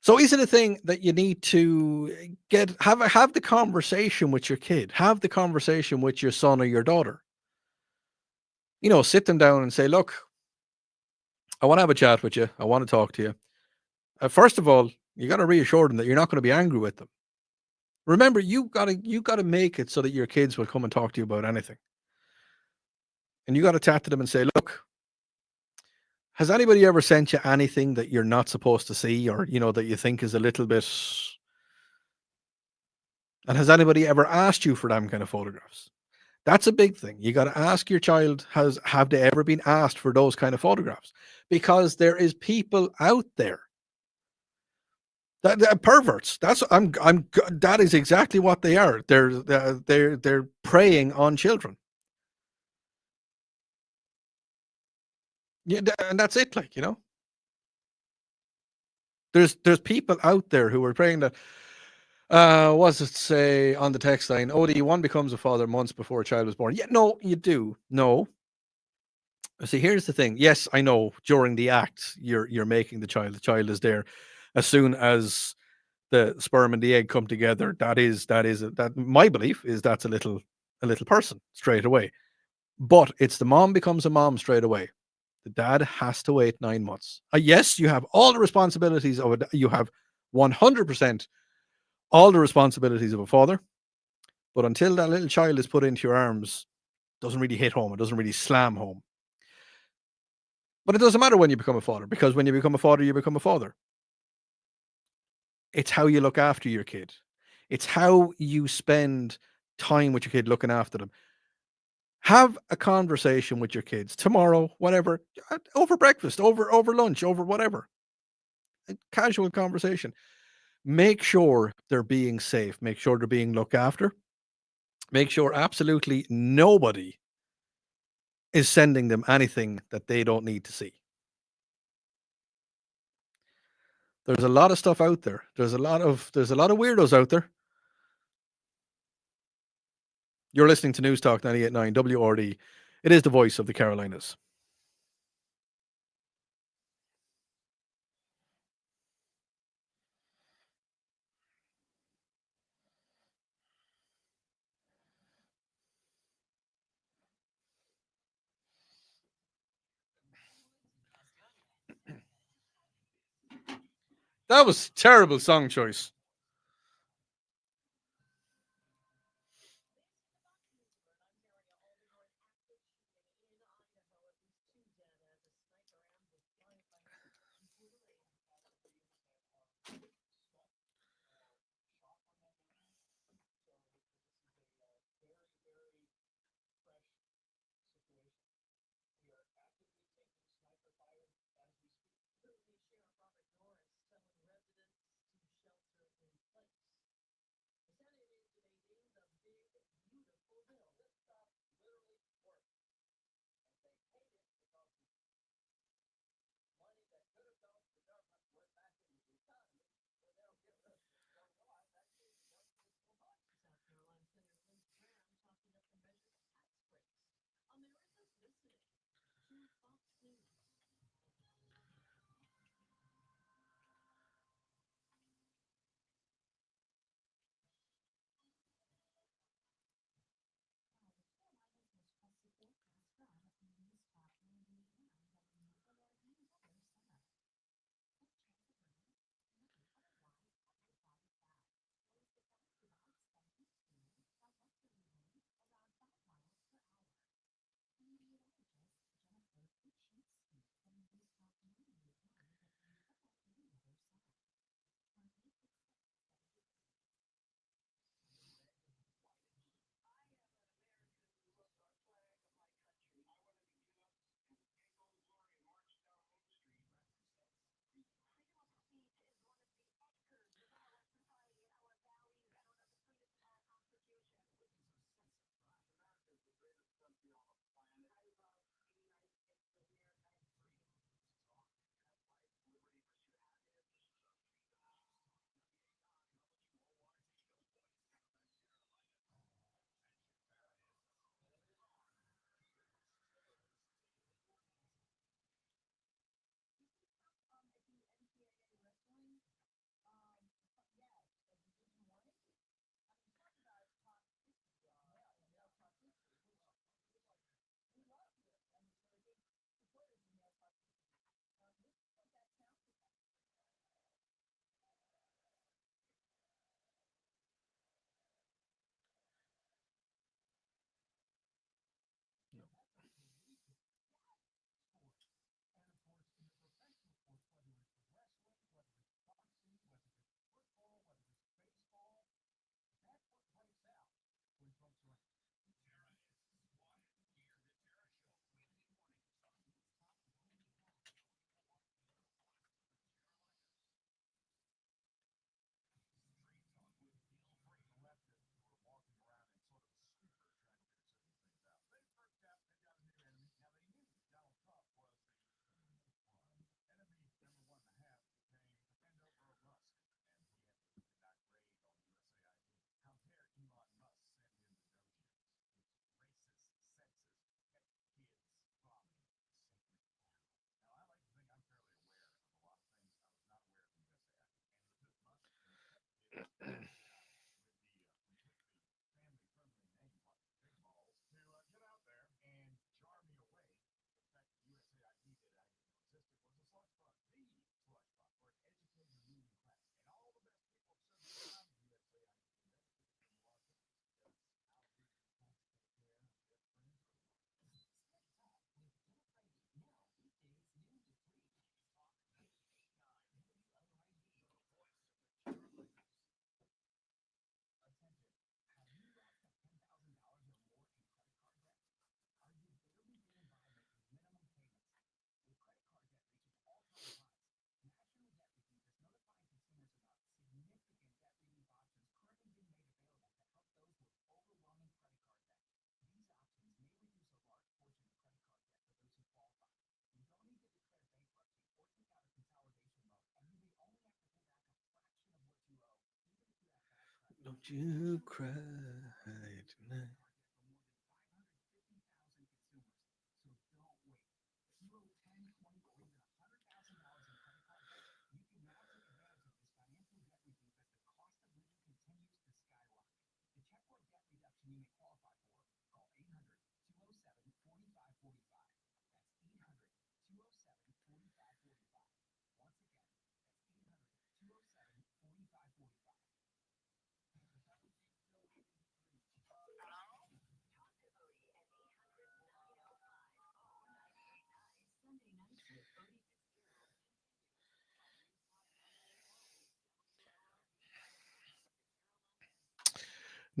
S2: So is it a thing that you need to have the conversation with your kid, have the conversation with your son or your daughter? Sit them down and say, "Look, I want to have a chat with you. I want to talk to you. First of all, you got to reassure them that you're not going to be angry with them. Remember, you got to make it so that your kids will come and talk to you about anything. And you got to chat to them and say, "Look, has anybody ever sent you anything that you're not supposed to see, or that you think is a little bit? And has anybody ever asked you for them kind of photographs?" That's a big thing. You got to ask your child, have they ever been asked for those kind of photographs? Because there is people out there that perverts. That is exactly what they are. They're preying on children. Yeah, and that's it. There's people out there who are praying that. What does it say on the text line? Odi, one becomes a father months before a child was born. Yeah, no, you do. No, See, here's the thing. Yes, I know during the act you're making the child. The child is there. As soon as the sperm and the egg come together, that my belief is that's a little person straight away. But it's the mom becomes a mom straight away. The dad has to wait 9 months. Yes, you have all the responsibilities of it. You have 100% all the responsibilities of a father. But until that little child is put into your arms, it doesn't really hit home. It doesn't really slam home. But it doesn't matter when you become a father, because when you become a father, you become a father. It's how you look after your kid. It's how you spend time with your kid looking after them. Have a conversation with your kids tomorrow, whatever, over breakfast, over lunch, over whatever. A casual conversation. Make sure they're being safe. Make sure they're being looked after. Make sure absolutely nobody is sending them anything that they don't need to see. There's a lot of stuff out there. There's a lot of weirdos out there. You're listening to News Talk 98.9 WRD. It is the voice of the Carolinas. That was terrible song choice. You cry tonight.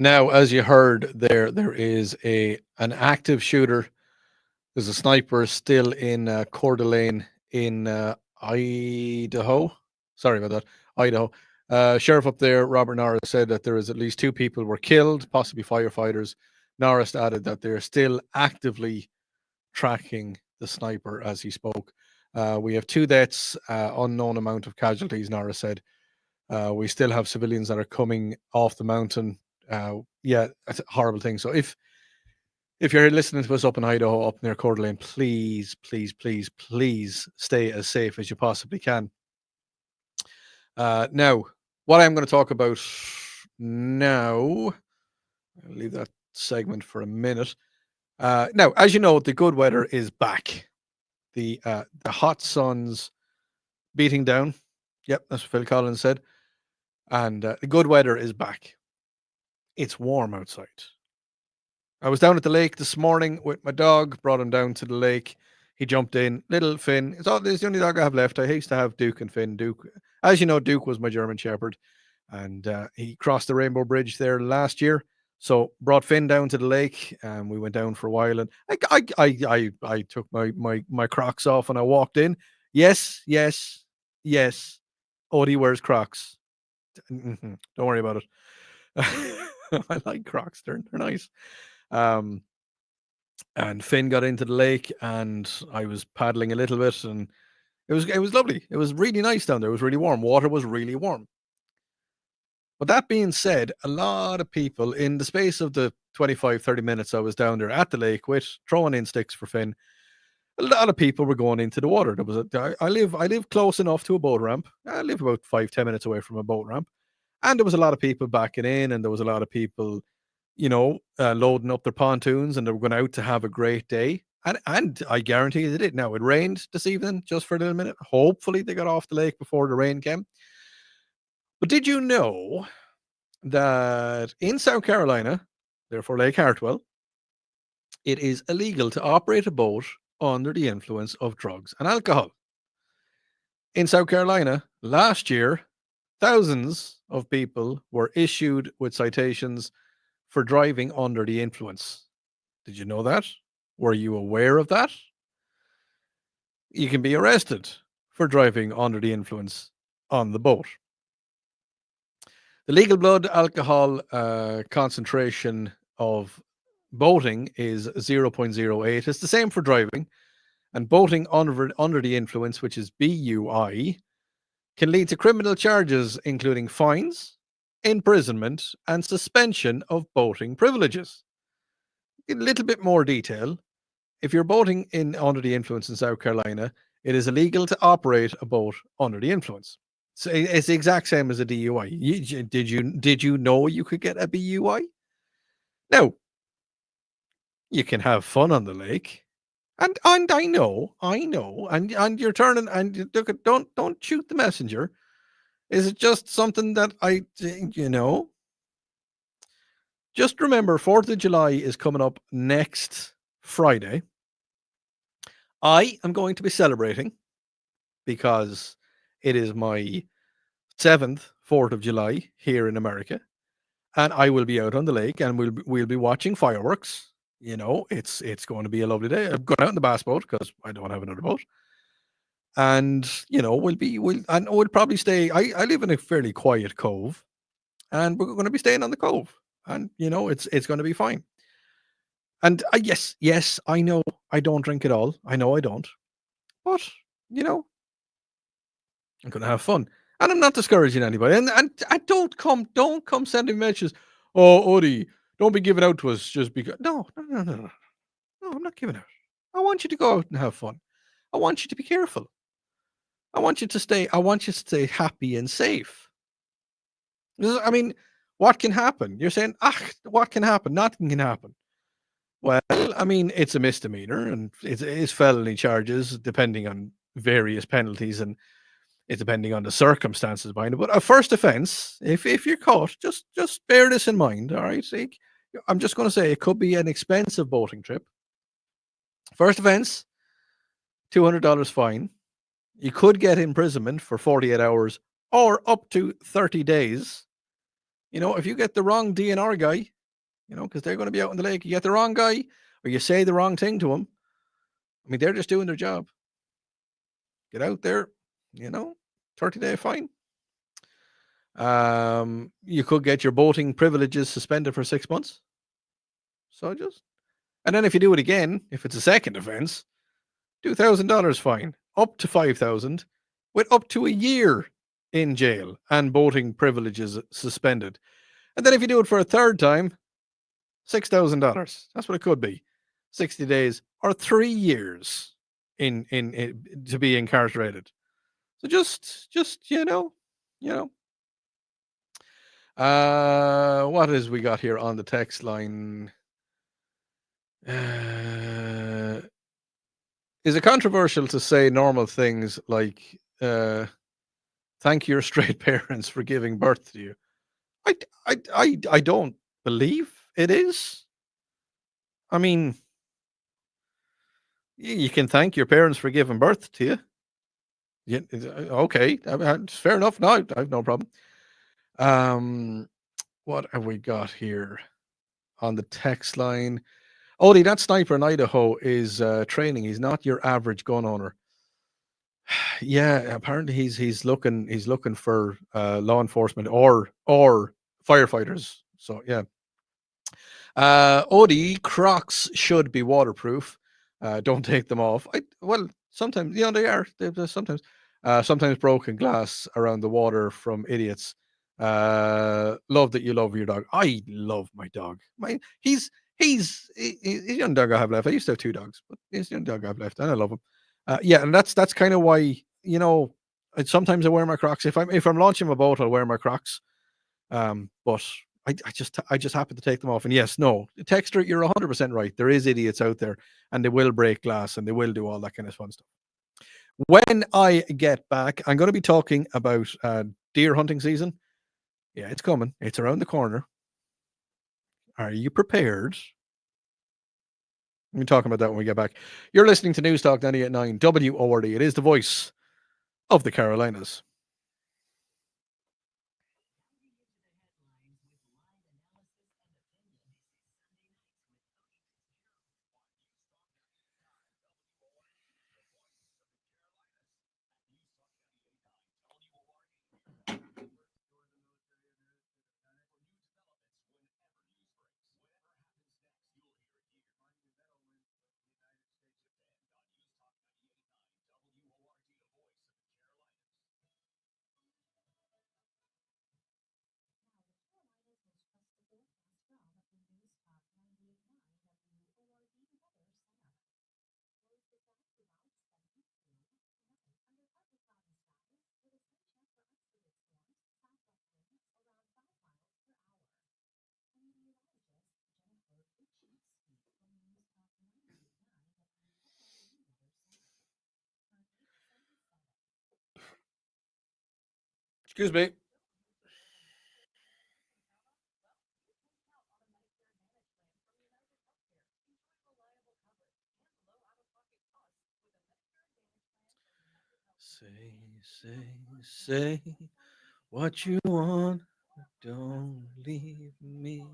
S2: Now, as you heard, there is an active shooter. There's a sniper still in Coeur d'Alene in Idaho. Sorry about that, Idaho. Sheriff up there, Robert Norris, said that there is at least 2 people were killed, possibly firefighters. Norris added that they're still actively tracking the sniper as he spoke. We have 2 deaths, unknown amount of casualties, Norris said. We still have civilians that are coming off the mountain. Yeah, that's a horrible thing. So if you're listening to us up in Idaho, up near Coeur d'Alene, please, please, please, please stay as safe as you possibly can. Now, what I'm going to talk about now, I'll leave that segment for a minute. Now, as you know, the good weather is back. The hot sun's beating down. Yep, that's what Phil Collins said. And the good weather is back. It's warm outside. I was down at the lake this morning with my dog, brought him down to the lake. He jumped in. Little Finn. It's the only dog I have left. I used to have Duke and Finn. Duke, as you know, Duke was my German Shepherd. And he crossed the Rainbow Bridge there last year. So brought Finn down to the lake, and we went down for a while. And I took my Crocs off and I walked in. Yes. Odi wears Crocs. Don't worry about it. I like Crocs. They're nice. And Finn got into the lake, and I was paddling a little bit, and it was lovely. It was really nice down there. It was really warm. Water was really warm. But that being said, a lot of people in the space of the 25, 30 minutes I was down there at the lake with throwing in sticks for Finn, a lot of people were going into the water. I live close enough to a boat ramp. I live about 5-10 minutes away from a boat ramp. And there was a lot of people backing in, and there was a lot of people, loading up their pontoons, and they were going out to have a great day. And I guarantee they did. Now, it rained this evening just for a little minute. Hopefully they got off the lake before the rain came. But did you know that in South Carolina, therefore Lake Hartwell, it is illegal to operate a boat under the influence of drugs and alcohol? In South Carolina, last year, thousands of people were issued with citations for driving under the influence. Did you know that? Were you aware of that? You can be arrested for driving under the influence on the boat. The legal blood alcohol concentration of boating is 0.08. It's the same for driving. And boating under the influence, which is BUI, can lead to criminal charges, including fines, imprisonment, and suspension of boating privileges. In a little bit more detail, if you're boating under the influence in South Carolina, it is illegal to operate a boat under the influence. So it's the exact same as a DUI. Did you know you could get a BUI? Now, you can have fun on the lake, and I know, and you're turning and you look at, don't shoot the messenger. Is it just something that I Just remember, 4th of July is coming up next Friday. I am going to be celebrating because it is my 7th 4th of July here in America, and I will be out on the lake, and we'll be watching fireworks. It's going to be a lovely day. I'm going out in the bass boat because I don't have another boat, and we'll probably stay. I live in a fairly quiet cove, and we're going to be staying on the cove, and it's going to be fine. And yes, I know I don't drink at all. I know I don't, but I'm going to have fun. And I'm not discouraging anybody. And don't come sending messages. Oh, Odi, don't be giving out to us just because. No. No, I'm not giving out. I want you to go out and have fun. I want you to be careful. I want you to stay happy and safe. I mean, what can happen? You're saying, what can happen? Nothing can happen. Well, I mean, it's a misdemeanor and it's felony charges depending on various penalties and it's depending on the circumstances behind it. But a first offense, if you're caught, just bear this in mind. All right, I'm just going to say it could be an expensive boating trip. First offense, $200 fine. You could get imprisonment for 48 hours or up to 30 days. If you get the wrong DNR guy, because they're going to be out in the lake, you get the wrong guy or you say the wrong thing to them. I mean, they're just doing their job. Get out there, 30-day fine. You could get your boating privileges suspended for 6 months. And then if you do it again, if it's a second offense, $2,000 fine, up to $5,000, with up to a year in jail and boating privileges suspended. And then if you do it for a third time, $6,000. That's what it could be. 60 days or 3 years in to be incarcerated. So just what is we got here on the text line? Is it controversial to say normal things like thank your straight parents for giving birth to you? I don't believe it is. I mean, you can thank your parents for giving birth to you. Yeah, okay, it's fair enough. No, I have no problem. What have we got here on the text line? Odie, that sniper in Idaho is training. He's not your average gun owner. Yeah, apparently he's looking for law enforcement or firefighters. So yeah. Odie, Crocs should be waterproof. Don't take them off. Well, sometimes they are. They're sometimes sometimes broken glass around the water from idiots. Love that you love your dog. I love my dog. He's the young dog I have left. I used to have two dogs, but he's the young dog I have left, and I love him. Yeah, and that's kind of why sometimes I wear my Crocs. If I'm launching my boat, I'll wear my Crocs. But I just happen to take them off. And yes, no, Texter, you're 100% right. There is idiots out there, and they will break glass and they will do all that kind of fun stuff. When I get back, I'm going to be talking about deer hunting season. Yeah, it's coming. It's around the corner. Are you prepared? We'll be talking about that when we get back. You're listening to News Talk 98.9 WORD. It is the voice of the Carolinas. Excuse me. Say what you want. Don't leave me.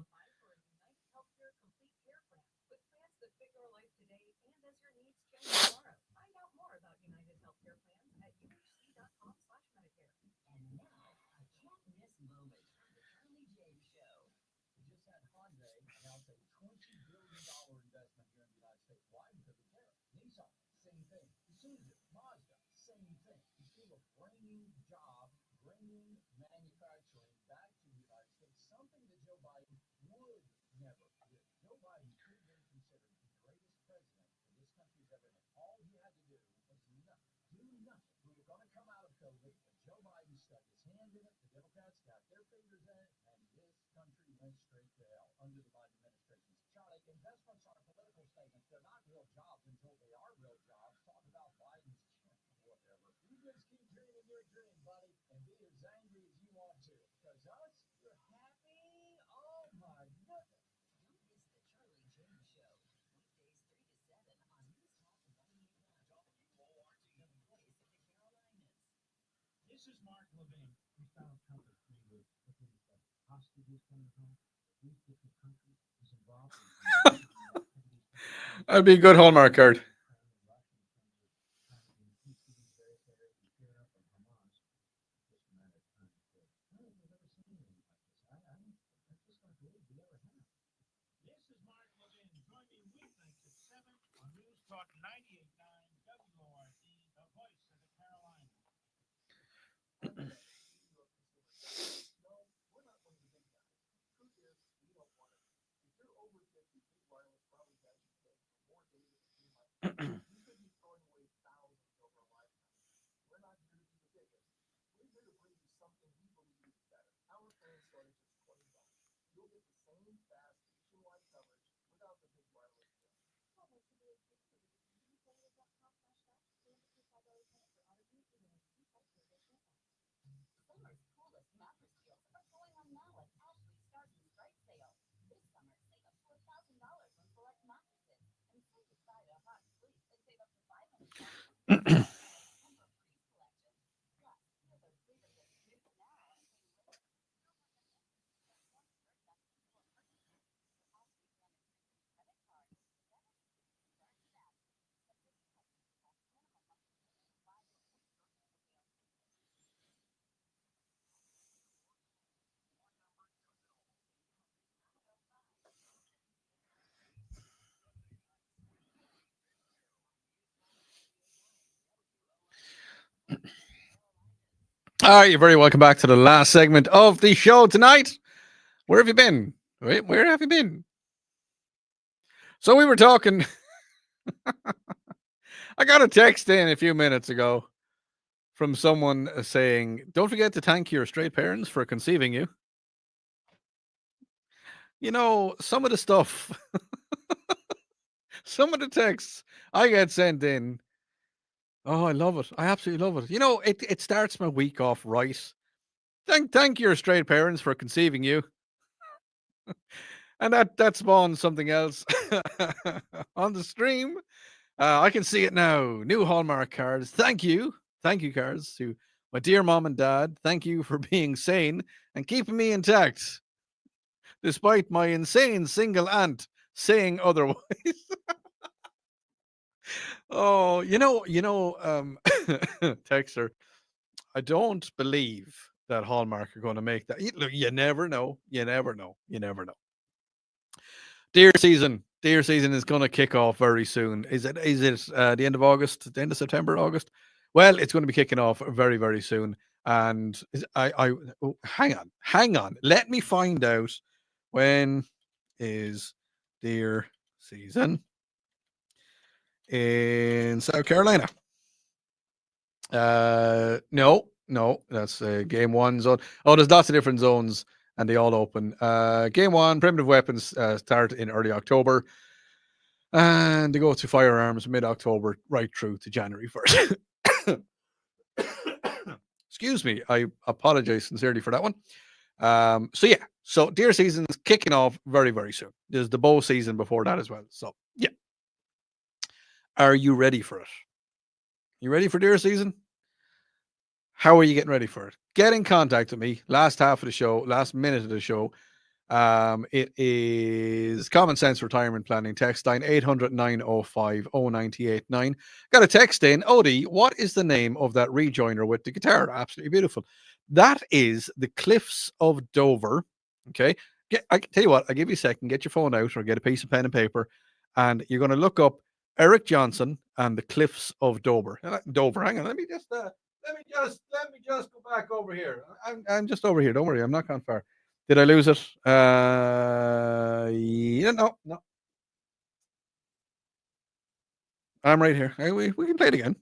S2: That'd be a good Hallmark card. All right, you're very welcome back to the last segment of the show tonight. Where have you been? Where have you been? So we were talking. I got a text in a few minutes ago from someone saying, "Don't forget to thank your straight parents for conceiving you." You know, some of the stuff, some of the texts I get sent in. Oh, I love it. I absolutely love it. You know, it starts my week off right. Thank your straight parents for conceiving you. And that spawns something else on the stream. I can see it now. New Hallmark cards. Thank you cards to my dear mom and dad. Thank you for being sane and keeping me intact, despite my insane single aunt saying otherwise. Oh, Texter, I don't believe that Hallmark are going to make that. Look, you never know. You never know. You never know. Deer season is going to kick off very soon. Is it the end of August, the end of September, August? Well, it's going to be kicking off very, very soon. And hang on. Let me find out when is deer season in South Carolina. No, that's game one zone. Oh, there's lots of different zones and they all open. Game one, primitive weapons start in early October. And they go to firearms mid-October right through to January 1st. Excuse me. I apologize sincerely for that one. So deer season is kicking off very, very soon. There's the bow season before that as well. So, yeah. Are you ready for it? You ready for deer season? How are you getting ready for it? Get in contact with me. Last minute of the show. It is Common Sense Retirement Planning. Text line 800-905-0989. Got a text in. Odi, what is the name of that rejoiner with the guitar? Absolutely beautiful. That is the Cliffs of Dover. Okay. I tell you what, I'll give you a second. Get your phone out or get a piece of pen and paper, and you're going to look up Eric Johnson and the Cliffs of Dover. Dover. Hang on. Let me just let me just go back over here. I'm just over here. Don't worry, I'm not gone far. Did I lose it? Yeah, no. I'm right here. We can play it again.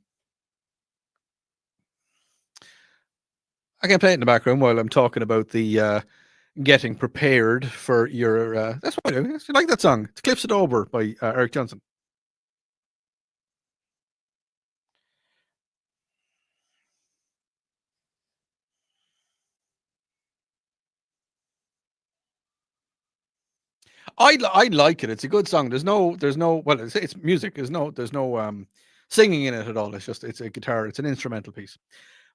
S2: I can play it in the background while I'm talking about the getting prepared for your. That's what I do. You like that song? It Cliffs It Over by Eric Johnson. I like it. It's a good song. There's no well, it's music. There's no singing in it at all. It's a guitar. It's an instrumental piece.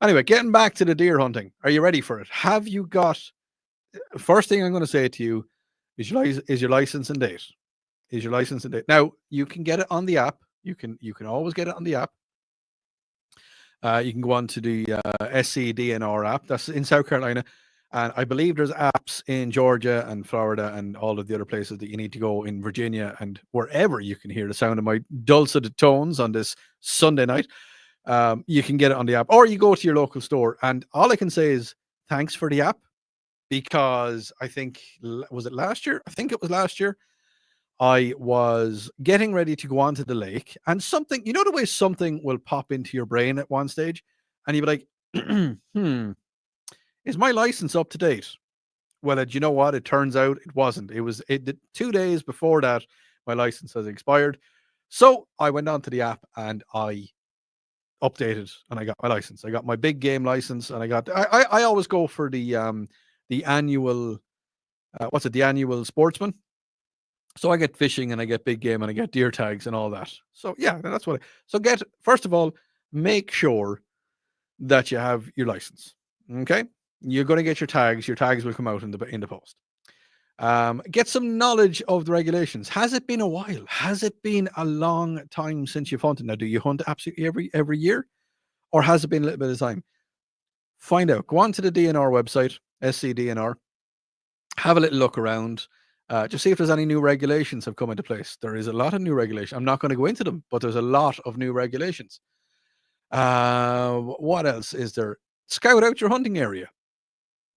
S2: Anyway, getting back to the deer hunting. Are you ready for it? Have you got? First thing I'm going to say to you is your license and date. Is your license and date. Now you can get it on the app. You can always get it on the app. You can go on to the SCDNR app. That's in South Carolina. And I believe there's apps in Georgia and Florida and all of the other places that you need to go in Virginia and wherever you can hear the sound of my dulcet tones on this Sunday night. You can get it on the app or you go to your local store. And all I can say is thanks for the app because I think, was it last year? I think it was last year. I was getting ready to go onto the lake and something, you know, the way something will pop into your brain at one stage and you'll be like, is my license up to date? Well, do you know what? It turns out it wasn't. It 2 days before that, my license has expired. So I went onto the app and I updated and I got my license. I got my big game license and I always go for the annual the annual sportsman. So I get fishing and I get big game and I get deer tags and all that. So yeah, that's what. So get first of all, make sure that you have your license. Okay, you're going to get your tags. Your tags will come out in the post. Get some knowledge of the regulations. Has it been a while? Has it been a long time since you've hunted? Now, do you hunt absolutely every year, or has it been a little bit of time? Find out. Go on to the DNR website, SCDNR. Have a little look around. Just see if there's any new regulations have come into place. There is a lot of new regulations. I'm not going to go into them, but there's a lot of new regulations. What else is there? Scout out your hunting area.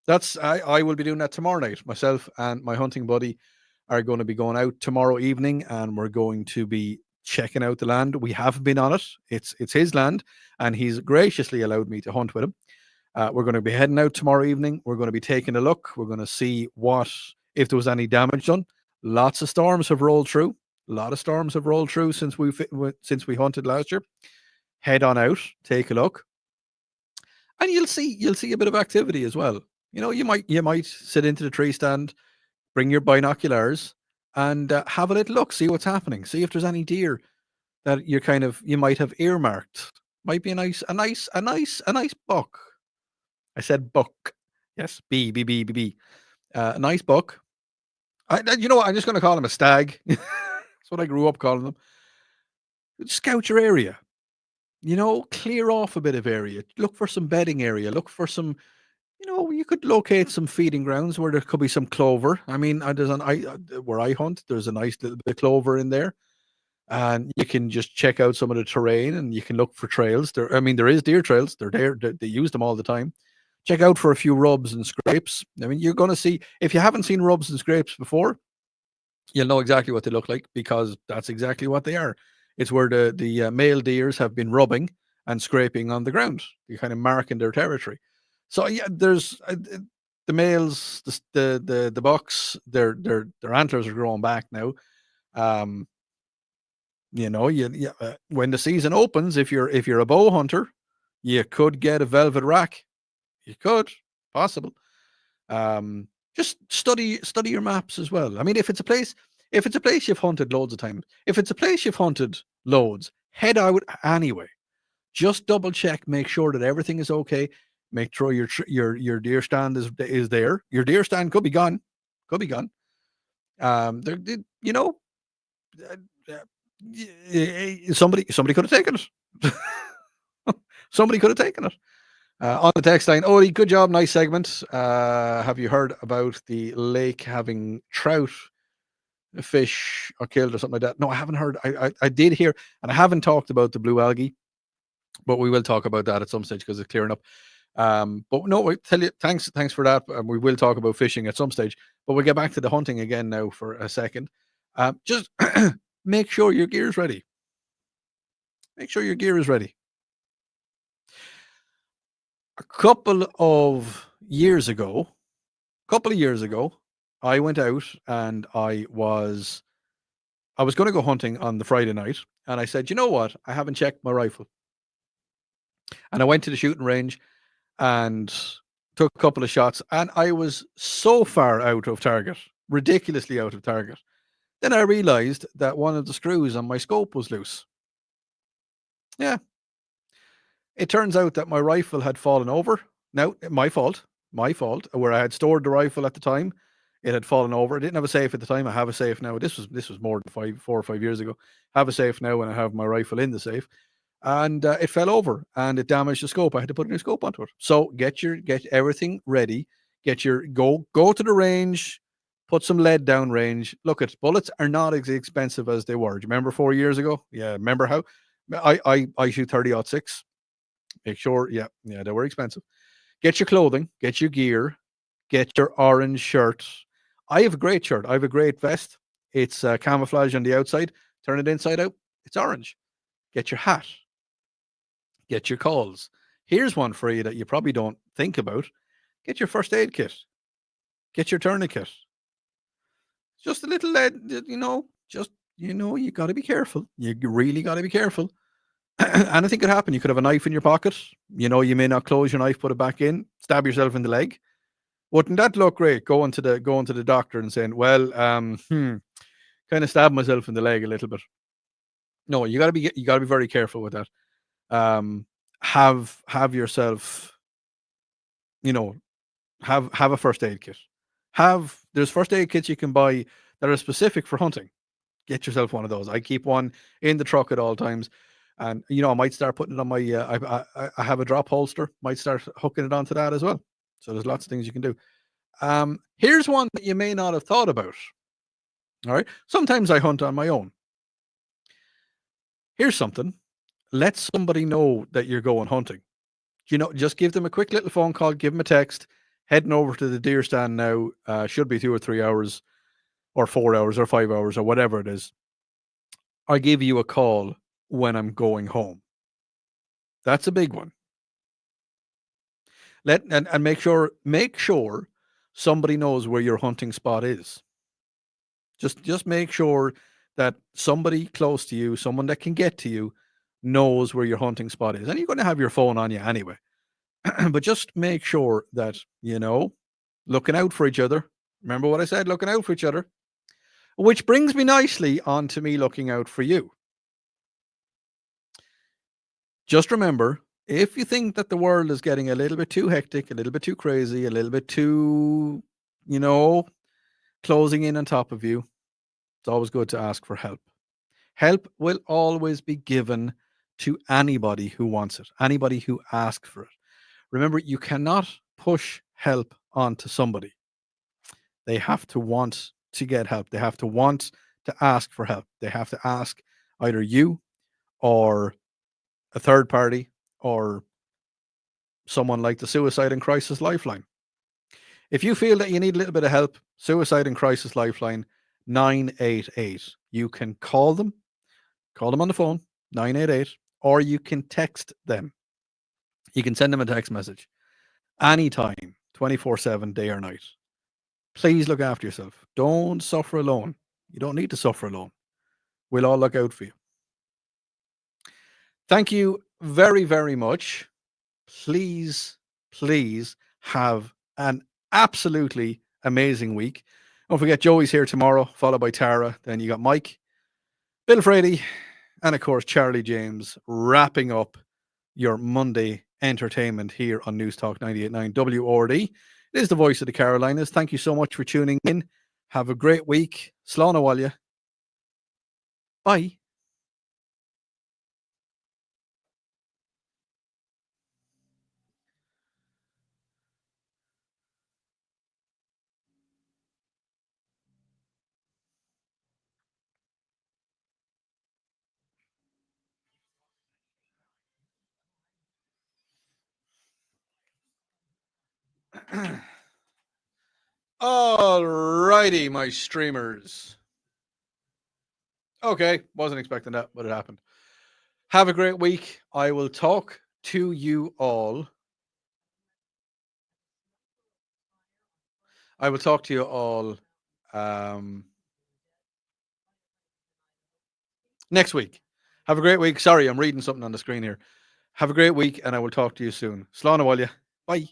S2: I will be doing that tomorrow night. Myself and my hunting buddy are going to be going out tomorrow evening, and we're going to be checking out the land. We have been on it. It's his land, and he's graciously allowed me to hunt with him. We're going to be heading out tomorrow evening. We're going to be taking a look. We're going to see if there was any damage done. Lots of storms have rolled through. A lot of storms have rolled through since we hunted last year. Head on out, take a look, and you'll see a bit of activity as well. You know, you might sit into the tree stand, bring your binoculars, and have a little look, see what's happening, see if there's any deer that you might have earmarked. Might be a nice buck. I said buck. Yes, B. A nice buck. You know what? I'm just going to call him a stag. That's what I grew up calling them. Scout your area. You know, clear off a bit of area. Look for some bedding area. Look for some. You know, you could locate some feeding grounds where there could be some clover. I mean, where I hunt, there's a nice little bit of clover in there, and you can just check out some of the terrain, and you can look for trails. There is deer trails. They're there. They use them all the time. Check out for a few rubs and scrapes. I mean, you're going to see if you haven't seen rubs and scrapes before, you'll know exactly what they look like because that's exactly what they are. It's where the male deers have been rubbing and scraping on the ground. You're kind of marking their territory. So yeah, there's the males, the bucks, their antlers are growing back now. You know, when the season opens, if you're a bow hunter, you could get a velvet rack. You could possible. Just study your maps as well. I mean, if it's a place you've hunted loads of times, if it's a place you've hunted loads, head out anyway. Just double check, make sure that everything is okay. Make sure your deer stand is there. Your deer stand could be gone. You know, somebody could have taken it. Somebody could have taken it. On the text line, Odi, good job, nice segment. Have you heard about the lake having trout fish or killed or something like that? No, I haven't heard. I did hear, and I haven't talked about the blue algae. but we will talk about that at some stage because it's clearing up. But no, I tell you, thanks for that. We will talk about fishing at some stage, but we'll get back to the hunting again now for a second. Just make sure your gear is ready. Make sure your gear is ready. A couple of years ago, I went out and I was going to go hunting on the Friday night, and I said, you know what? I haven't checked my rifle, and I went to the shooting range and took a couple of shots, and I was so far out of target, ridiculously out of target. Then I realized that one of the screws on my scope was loose. Yeah, it turns out that my rifle had fallen over. Now, my fault, where I had stored the rifle at the time. It had fallen over. I didn't have a safe at the time. I have a safe now. This was more than 4 or 5 years ago. I have a safe now, and I have my rifle in the safe. And it fell over and it damaged the scope. I had to put a new scope onto it. So get everything ready. Go to the range. Put some lead down range. Look, at bullets are not as expensive as they were. Do you remember 4 years ago? Yeah, remember how I shoot 30-06. Make sure, yeah, they were expensive. Get your clothing, get your gear, get your orange shirt. I have a great shirt. I have a great vest. It's camouflage on the outside. Turn it inside out. It's orange. Get your hat. Get your calls. Here's one for you that you probably don't think about. Get your first aid kit. Get your tourniquet. Just a little, you got to be careful. You really got to be careful. Anything could happen. You could have a knife in your pocket. You may not close your knife, put it back in, stab yourself in the leg. Wouldn't that look great? Going to the doctor and saying, "Well, kind of stabbed myself in the leg a little bit." No, you got to be very careful with that. Um, have yourself, you know, have a first aid kit. There's first aid kits you can buy that are specific for hunting. Get yourself one of those. I keep one in the truck at all times. And I might start putting it on my. I have a drop holster. Might start hooking it onto that as well. So there's lots of things you can do. Here's one that you may not have thought about. All right. Sometimes I hunt on my own. Here's something. Let somebody know that you're going hunting. Just give them a quick little phone call. Give them a text. Heading over to the deer stand now. Should be 2 or 3 hours, or 4 hours, or 5 hours, or whatever it is. I give you a call when I'm going home. That's a big one. And make sure somebody knows where your hunting spot is. Just make sure that somebody close to you, someone that can get to you, knows where your hunting spot is. And you're going to have your phone on you anyway. But just make sure that, looking out for each other. Remember what I said, looking out for each other. Which brings me nicely on to me looking out for you. Just remember, if you think that the world is getting a little bit too hectic, a little bit too crazy, a little bit too, closing in on top of you, it's always good to ask for help. Help will always be given to anybody who wants it, anybody who asks for it. Remember, you cannot push help onto somebody. They have to want to get help. They have to want to ask for help. They have to ask either you or a third party or someone like the Suicide and Crisis Lifeline. If you feel that you need a little bit of help, Suicide and Crisis Lifeline 988. You can call them on the phone, 988, or you can text them. You can send them a text message anytime, 24/7, day or night. Please look after yourself. Don't suffer alone. You don't need to suffer alone. We'll all look out for you. Thank you very, very much. Please have an absolutely amazing week. Don't forget, Joey's here tomorrow, followed by Tara. Then you got Mike, Bill Frady, and of course, Charlie James wrapping up your Monday entertainment here on News Talk 98.9 WRD. It is the voice of the Carolinas. Thank you so much for tuning in. Have a great week. Slán Walya. Bye. All righty, my streamers. Okay, wasn't expecting that, but it happened. Have a great week. I will talk to you all. Next week. Have a great week. Sorry, I'm reading something on the screen here. Have a great week, and I will talk to you soon. Slán Bye.